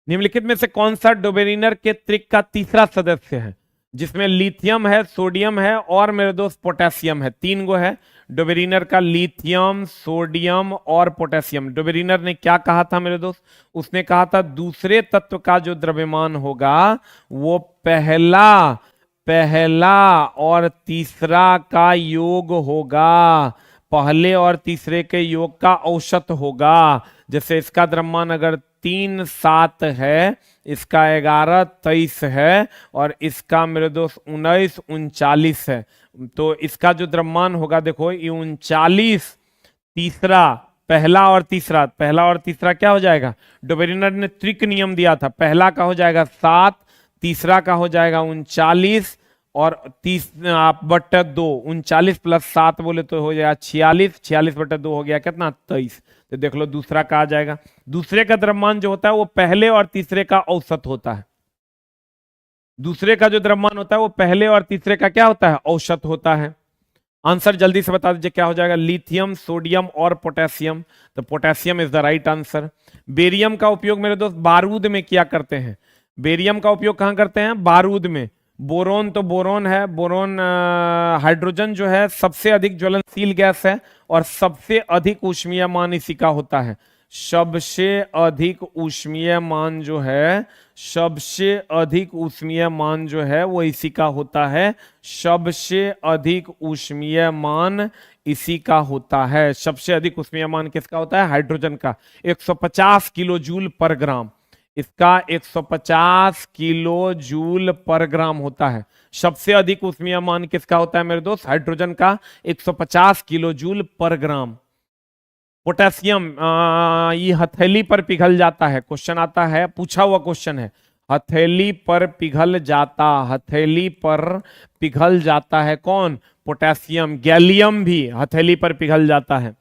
Speaker 1: निम्नलिखित में से कौन सा डोबेरिनर के त्रिक का तीसरा सदस्य है, जिसमें लिथियम है, सोडियम है और मेरे दोस्त पोटेशियम है? तीन गो है डोबेरिनर का, लिथियम, सोडियम और पोटेशियम। डोबेरिनर ने क्या कहा था मेरे दोस्त? उसने कहा था दूसरे तत्व का जो द्रव्यमान होगा वो पहला और तीसरा का योग होगा, पहले और तीसरे के योग का औसत होगा। जैसे इसका द्रव्यमान अगर 3 7 है, इसका 11 23 है और इसका मेरे दोस्त 19 39 है, तो इसका जो द्रव्यमान होगा देखो ये 39, तीसरा, पहला और तीसरा क्या हो जाएगा? डोबेरिनर ने त्रिक नियम दिया था, पहला का हो जाएगा 7, तीसरा का हो जाएगा 39 और 30/2, 39 + 7 बोले तो हो जाएगा 46, 46/2 हो गया कितना? 23। तो देख लो दूसरा का आ जाएगा। दूसरे का द्रव्यमान जो होता है वो पहले और तीसरे का औसत होता है। दूसरे का जो द्रव्यमान होता है वो पहले और तीसरे का क्या होता है? औसत होता है। आंसर जल्दी से बता दीजिए क्या हो जाएगा। लिथियम, सोडियम और पोटेशियम, तो potassium is the right answer. Barium का उपयोग मेरे दोस्त बारूद में किया करते हैं। बेरियम का उपयोग कहां करते हैं? बारूद में। बोरोन तो बोरोन है, बोरोन हाइड्रोजन जो है सबसे अधिक ज्वलनशील गैस है और सबसे अधिक ऊष्मीयमान इसी का होता है। सबसे अधिक ऊष्मीयमान जो है, सबसे अधिक ऊष्मीयमान जो है वो इसी का होता है। सबसे अधिक ऊष्मीयमान इसी का होता है। सबसे अधिक ऊष्मीयमान किसका होता है? हाइड्रोजन का। 150 किलो जूल पर ग्राम, इसका 150 किलो जूल पर ग्राम होता है। सबसे अधिक ऊष्मीयमान किसका होता है मेरे दोस्त? हाइड्रोजन का, 150 किलो जूल पर ग्राम। पोटेशियम ये हथेली पर पिघल जाता है, क्वेश्चन आता है, पूछा हुआ क्वेश्चन है। हथेली पर पिघल जाता है कौन? पोटेशियम। गैलियम भी हथेली पर पिघल जाता है।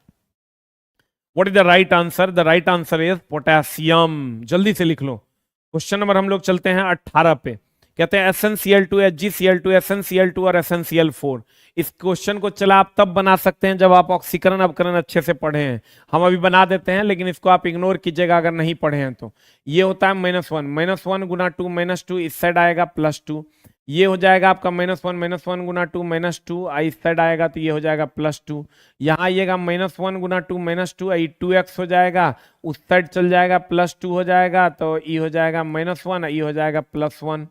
Speaker 1: What is the right answer? The right answer is potassium. जल्दी से लिख लो। क्वेश्चन नंबर हम लोग चलते हैं 18 पे। कहते हैं SnCl2, HgCl2, SnCl2 और SnCl4। इस क्वेश्चन को चला आप तब बना सकते हैं जब आप ऑक्सीकरण अवकरण अच्छे से पढ़े हैं। हम अभी बना देते हैं, लेकिन इसको आप इग्नोर कीजिएगा अगर नहीं पढ़े हैं तो। ये होता है -1, -1 गुना 2, -2 इस साइड आएगा +2। ये हो जाएगा आपका -1 गुना 2 -2, इस साइड आएगा तो ये हो जाएगा +2। यहाँ आइएगा -1 गुना 2 -2, 2x हो जाएगा, उस साइड चल जाएगा +2 हो जाएगा, तो ये हो जाएगा -1, ये हो जाएगा +1।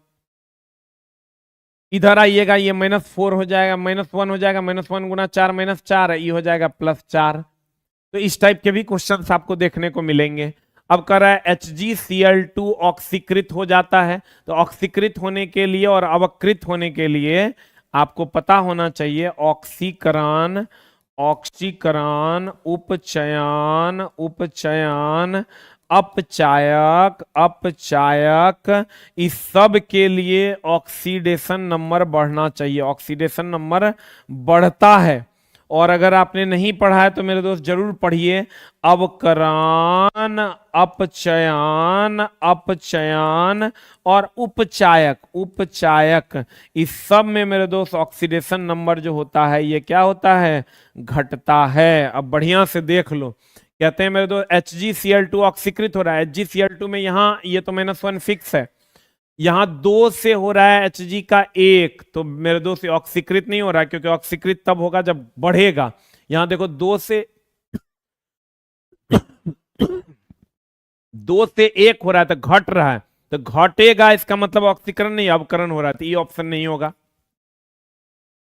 Speaker 1: इधर आइएगा, ये -4 हो जाएगा, -1 हो जाएगा, -1 गुना 4 -4, ये हो जाएगा +4। तो इस टाइप के भी क्वेश्चंस आपको देखने को मिलेंगे। अब कर रहा है HgCl2 ऑक्सीकृत हो जाता है, तो ऑक्सीकृत होने के लिए और अवकृत होने के लिए आपको पता होना चाहिए ऑक्सीकरण, उपचयन, अपचायक, इस सब के लिए ऑक्सीडेशन नंबर बढ़ना चाहिए। ऑक्सीडेशन नंबर बढ़ता है, और अगर आपने नहीं पढ़ा है तो मेरे दोस्त जरूर पढ़िए। अवकरण, अपचयन और उपचायक, इस सब में मेरे दोस्त ऑक्सीडेशन नंबर जो होता है ये क्या होता है? घटता है। अब बढ़िया से देख लो, कहते हैं मेरे दोस्त HgCl2 ऑक्सीकृत हो रहा है। HgCl2 में यहाँ ये तो -1 फिक्स है, यहाँ 2 से हो रहा है Hg का 1, तो मेरे दोस्त ऑक्सीकृत नहीं हो रहा है, क्योंकि ऑक्सीकृत तब होगा जब बढ़ेगा। यहाँ देखो 2 से 2 से 1 हो रहा है तो घट रहा है, तो घटेगा इसका मतलब ऑक्सीकरण नहीं अवकरण हो रहा है, तो ये ऑप्शन नहीं होगा।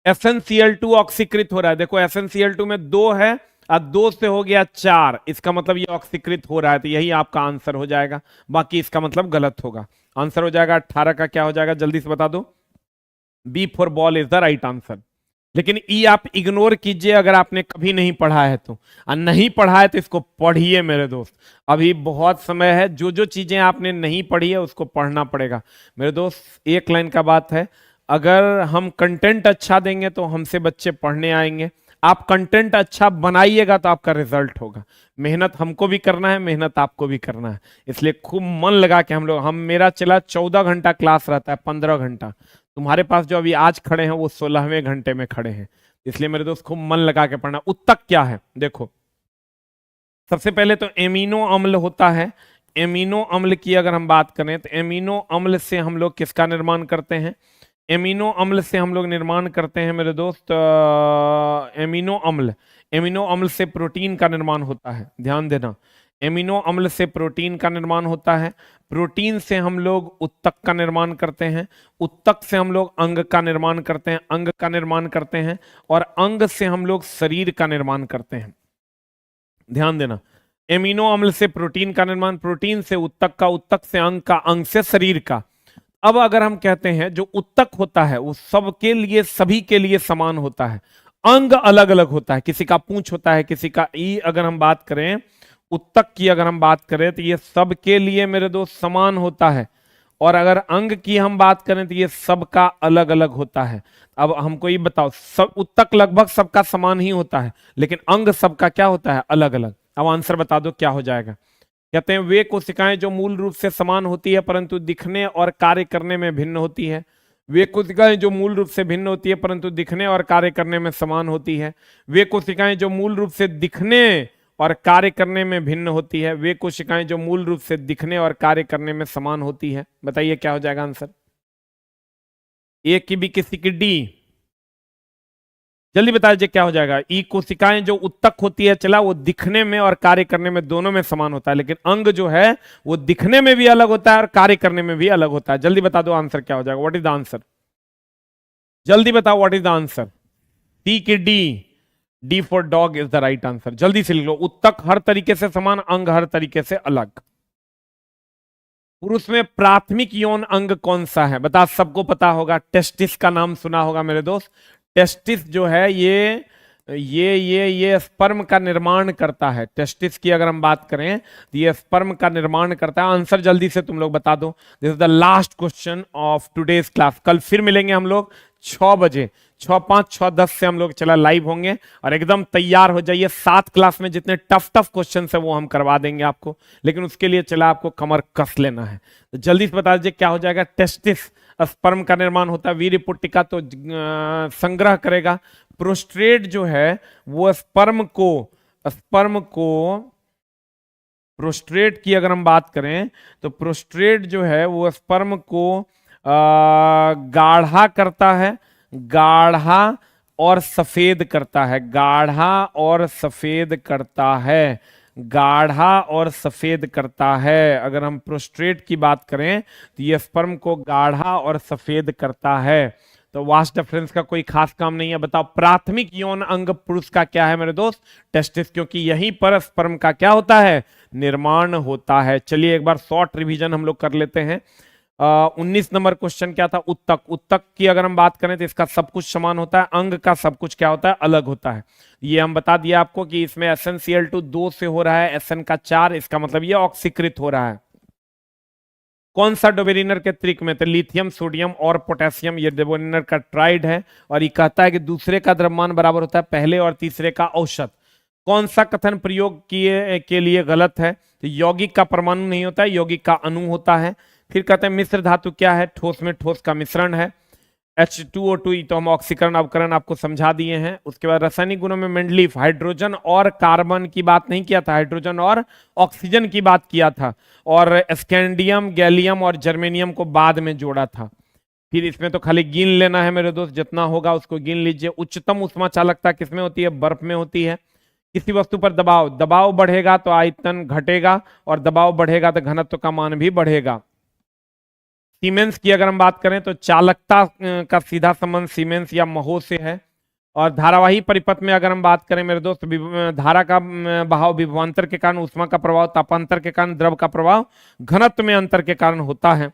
Speaker 1: FnCl2 ऑक्सीकृत हो रहा है, देखो FnCl2 में 2 है, अब 2 से हो गया 4, इसका मतलब ये ऑक्सीकृत हो रहा है, तो यही आपका आंसर हो जाएगा। बाकी इसका मतलब गलत होगा। आंसर हो जाएगा 18 का क्या हो जाएगा, जल्दी से बता दो। B for ball is the right answer. लेकिन ई आप इग्नोर कीजिए अगर आपने कभी नहीं पढ़ा है तो, और नहीं पढ़ा है तो इसको पढ़िए मेरे दोस्त। अभी बहुत समय है, जो जो चीजें आपने नहीं पढ़ी है उसको पढ़ना पड़ेगा मेरे दोस्त। एक लाइन का बात है, अगर हम कंटेंट अच्छा देंगे तो हमसे बच्चे पढ़ने आएंगे। आप कंटेंट अच्छा बनाइएगा तो आपका रिजल्ट होगा। मेहनत हमको भी करना है, मेहनत आपको भी करना है, इसलिए खूब मन लगा के हम मेरा चला 14 घंटा क्लास रहता है, 15 घंटा। तुम्हारे पास जो अभी आज खड़े हैं वो 16वें घंटे में खड़े हैं, इसलिए मेरे दोस्त खूब मन लगा के पढ़ना। उत्तक क्या है देखो, सबसे पहले तो एमिनो अम्ल होता है। एमिनो अम्ल की अगर हम बात करें तो एमिनो अम्ल से हम लोग किसका निर्माण करते हैं, एमिनो अम्ल से हम लोग निर्माण करते हैं मेरे दोस्त एमिनो अम्ल। एमिनो अम्ल से प्रोटीन का निर्माण होता है, ध्यान देना। एमिनो अम्ल से प्रोटीन का निर्माण होता है, प्रोटीन से हम लोग उत्तक का निर्माण करते हैं, उत्तक से हम लोग अंग का निर्माण करते हैं, अंग का निर्माण करते हैं, और अंग से हम लोग शरीर का निर्माण करते हैं। ध्यान देना, एमिनो अम्ल से प्रोटीन का निर्माण, प्रोटीन से उत्तक का, उत्तक से अंग का, अंग से शरीर का। अब अगर हम कहते हैं जो उत्तक होता है वो सबके लिए, सभी के लिए समान होता है, अंग अलग अलग होता है, किसी का पूंछ होता है, किसी का ई। अगर हम बात करें उत्तक की, अगर हम बात करें तो ये सबके लिए मेरे दोस्त समान होता है, और अगर अंग की हम बात करें तो ये सबका अलग अलग होता है। अब हमको ये बताओ, सब उत्तक लगभग सबका समान ही होता है, लेकिन अंग सबका क्या होता है, अलग अलग। अब आंसर बता दो क्या हो जाएगा। कहते हैं वे कोशिकाएं जो मूल रूप से समान होती है परंतु दिखने और कार्य करने में भिन्न होती है। वे कोशिकाएं जो मूल रूप से भिन्न होती है परंतु दिखने और कार्य करने में समान होती है। वे कोशिकाएं जो मूल रूप से दिखने और कार्य करने में भिन्न होती है। वे कोशिकाएं जो मूल रूप से दिखने और कार्य करने में समान होती है। बताइए क्या हो जाएगा आंसर। ए की बी किसी की डी, जल्दी बता दीजिए क्या हो जाएगा। ई कोशिकाएं जो उत्तक होती है, चला वो दिखने में और कार्य करने में दोनों में समान होता है, लेकिन अंग जो है वो दिखने में भी अलग होता है और कार्य करने में भी अलग होता है। जल्दी बता दो आंसर क्या हो जाएगा, व्हाट इज द आंसर, जल्दी बताओ what is the answer. T की D, D for dog is the right answer. जल्दी से लिख लो, उत्तक हर तरीके से समान, अंग हर तरीके से अलग। पुरुष में प्राथमिक यौन अंग कौन सा है, बता, सबको पता होगा, टेस्टिस का नाम सुना होगा मेरे दोस्त। टेस्टिस जो है ये स्पर्म का निर्माण करता है। टेस्टिस की अगर हम बात करें तो ये स्पर्म का निर्माण करता है। आंसर जल्दी से तुम लोग बता दो। This is the last question of today's class. कल फिर मिलेंगे हम लोग 6 बजे, 6:05, 6:10 से हम लोग चला लाइव होंगे, और एकदम तैयार हो जाइए। 7 क्लास में जितने टफ टफ क्वेश्चन है वो हम करवा देंगे आपको, लेकिन उसके लिए चला आपको कमर कस लेना है। तो जल्दी से बता दीजिए क्या हो जाएगा। टेस्टिस स्पर्म का निर्माण होता है, वीर्य पुट्टिका तो संग्रह करेगा। प्रोस्ट्रेट जो है वो स्पर्म को प्रोस्ट्रेट की अगर हम बात करें तो प्रोस्ट्रेट जो है वो स्पर्म को गाढ़ा करता है, गाढ़ा और सफेद करता है, गाढ़ा और सफेद करता है, गाढ़ा और सफेद करता है। अगर हम प्रोस्ट्रेट की बात करें तो ये स्पर्म को गाढ़ा और सफेद करता है। तो वास्ट डिफरेंस का कोई खास काम नहीं है। बताओ प्राथमिक यौन अंग पुरुष का क्या है मेरे दोस्त, टेस्टिस, क्योंकि यहीं पर स्पर्म का क्या होता है, निर्माण होता है। चलिए एक बार शॉर्ट रिवीजन हम लोग कर लेते हैं। 19 नंबर क्वेश्चन क्या था, उत्तक। उत्तक की अगर हम बात करें तो इसका सब कुछ समान होता है, अंग का सब कुछ क्या होता है, अलग होता है। ये हम बता दिया आपको कि इसमें SnCl2 2 से हो रहा है, Sn का 4, इसका मतलब ये ऑक्सीकृत हो रहा है। कौन सा डोबेरिनर के त्रिक में, तो लिथियम, सोडियम और पोटेशियम, ये डोबेरिनर का ट्राइड है, और ये कहता है कि दूसरे का द्रव्यमान बराबर होता है पहले और तीसरे का औसत। कौन सा कथन प्रयोग किए के लिए गलत है, तो यौगिक का परमाणु नहीं होता है, यौगिक का अणु होता है। फिर कहते हैं मिश्र धातु क्या है, ठोस में ठोस का मिश्रण है। H2O2 तो हम ऑक्सीकरण अवकरण आपको समझा दिए हैं। उसके बाद रासायनिक गुणों में मेंडलीफ हाइड्रोजन और कार्बन की बात नहीं किया था, हाइड्रोजन और ऑक्सीजन की बात किया था, और स्कैंडियम, गैलियम और जर्मेनियम को बाद में जोड़ा था। फिर इसमें तो खाली गिन लेना है मेरे दोस्त, जितना होगा उसको गिन लीजिए। उच्चतम उष्मा चालकता किसमें होती है, बर्फ में होती है। किसी वस्तु पर दबाव, दबाव बढ़ेगा तो आयतन घटेगा और दबाव बढ़ेगा तो घनत्व का मान भी बढ़ेगा। सीमेंस की अगर हम बात करें तो चालकता का सीधा संबंध सीमेंस या महो से है। और धारावाही परिपथ में अगर हम बात करें मेरे दोस्त, धारा का बहाव विभवांतर के कारण, ऊष्मा का प्रभाव तापांतर के कारण, द्रव का प्रभाव घनत्व में अंतर के कारण होता है।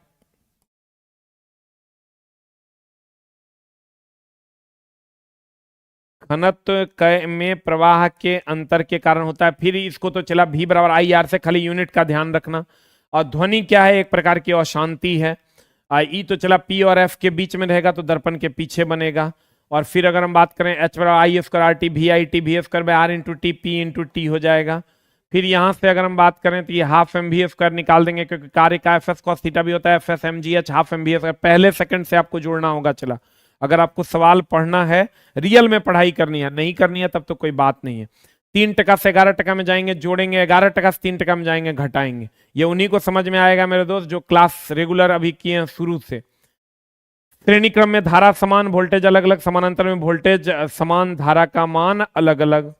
Speaker 1: घनत्व में प्रवाह के अंतर के कारण होता है। फिर इसको तो चला V बराबर आई आर से, खाली यूनिट का ध्यान रखना। और ध्वनि क्या है, एक प्रकार की अशांति है। ई तो चला P और F के बीच में रहेगा तो दर्पण के पीछे बनेगा। और फिर अगर हम बात करें H बराबर I square R T, V I T, V square by R into T, P into T हो जाएगा। फिर यहां से अगर हम बात करें तो ये हाफ एम वी स्क्वायर निकाल देंगे, क्योंकि कार्य का एफ एस कॉस थीटा भी होता है, F S M G H half M V square. पहले सेकंड से आपको जोड़ना होगा। चला, अगर आपको सवाल पढ़ना है, रियल में पढ़ाई करनी है, नहीं करनी है तब तो कोई बात नहीं है। 3% से 11% में जाएंगे, जोड़ेंगे, 11% से 3% में जाएंगे, घटाएंगे। ये उन्हीं को समझ में आएगा मेरे दोस्त जो क्लास रेगुलर अभी किए हैं शुरू से। श्रेणी क्रम में धारा समान, वोल्टेज अलग अलग, समानांतर में वोल्टेज समान, धारा का मान अलग अलग।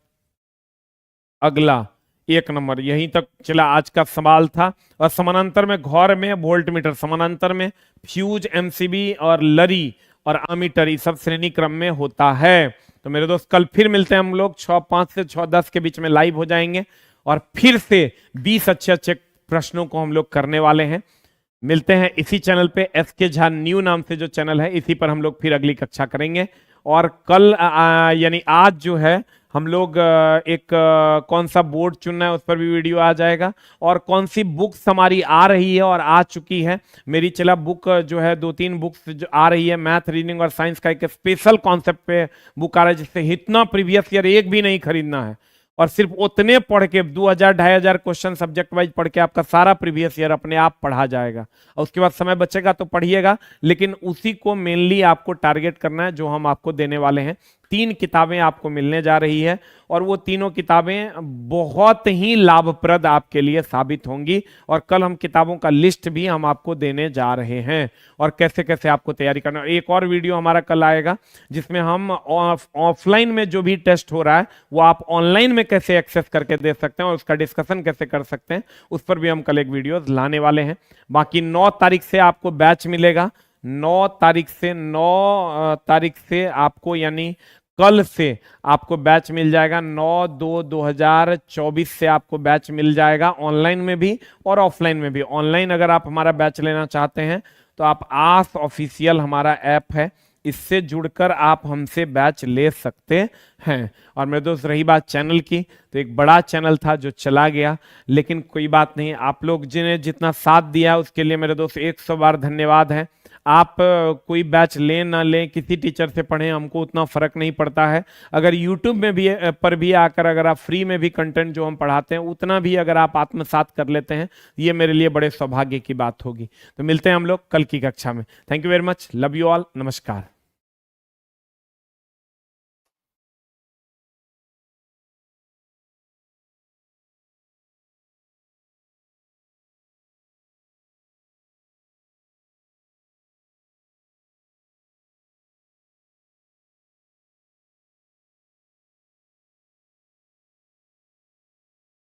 Speaker 1: अगला 1 नंबर, यहीं तक चला आज का सवाल था। और समानांतर में घौर में वोल्ट मीटर, समानांतर में फ्यूज, एमसीबी और लरी और आमीटर, ये सब श्रेणी क्रम में होता है। तो मेरे दोस्त कल फिर मिलते हैं हम लोग 6:05 से 6:10 के बीच में लाइव हो जाएंगे और फिर से 20 अच्छे अच्छे प्रश्नों को हम लोग करने वाले हैं। मिलते हैं इसी चैनल पे, एसके झा न्यू नाम से जो चैनल है, इसी पर हम लोग फिर अगली कक्षा करेंगे। और कल यानी आज जो है हम लोग एक कौन सा बोर्ड चुनना है उस पर भी वीडियो आ जाएगा। और कौन सी बुक्स हमारी आ रही है और आ चुकी है, मेरी चला बुक जो है 2-3 बुक्स जो आ रही है, मैथ, रीडिंग और साइंस का एक स्पेशल कॉन्सेप्ट पे बुक आ रहा है, जिससे इतना प्रीवियस ईयर एक भी नहीं खरीदना है और सिर्फ उतने पढ़ के 2000-2500 क्वेश्चन सब्जेक्ट वाइज पढ़ के आपका सारा प्रीवियस ईयर अपने आप पढ़ा जाएगा। और उसके बाद समय बचेगा तो पढ़िएगा, लेकिन उसी को मेनली आपको टारगेट करना है जो हम आपको देने वाले हैं। 3 किताबें आपको मिलने जा रही है और वो तीनों किताबें बहुत ही लाभप्रद आपके लिए साबित होंगी। और कल हम किताबों का लिस्ट भी हम आपको देने जा रहे हैं और कैसे कैसे आपको तैयारी करना है। एक और वीडियो हमारा कल आएगा जिसमें हम ऑफलाइन में जो भी टेस्ट हो रहा है वो आप ऑनलाइन में कैसे एक्सेस करके दे सकते हैं और उसका डिस्कशन कैसे कर सकते हैं, उस पर भी हम कल एक वीडियो लाने वाले हैं। बाकी 9 तारीख से आपको बैच मिलेगा। 9 तारीख से आपको, यानी कल से आपको बैच मिल जाएगा। 9/2/2024 से आपको बैच मिल जाएगा, ऑनलाइन में भी और ऑफलाइन में भी। ऑनलाइन अगर आप हमारा बैच लेना चाहते हैं तो आप आस ऑफिशियल हमारा ऐप है, इससे जुड़कर आप हमसे बैच ले सकते हैं। और मेरे दोस्त रही बात चैनल की, तो एक बड़ा चैनल था जो चला गया, लेकिन कोई बात नहीं, आप लोग जिन्हें जितना साथ दिया उसके लिए मेरे दोस्त 100 बार धन्यवाद है। आप कोई बैच लें ना लें, किसी टीचर से पढ़ें, हमको उतना फर्क नहीं पड़ता है। अगर यूट्यूब में भी पर भी आकर अगर आप फ्री में भी कंटेंट जो हम पढ़ाते हैं उतना भी अगर आप आत्मसात कर लेते हैं, ये मेरे लिए बड़े सौभाग्य की बात होगी। तो मिलते हैं हम लोग कल की कक्षा में। Thank you very much, love you all, नमस्कार।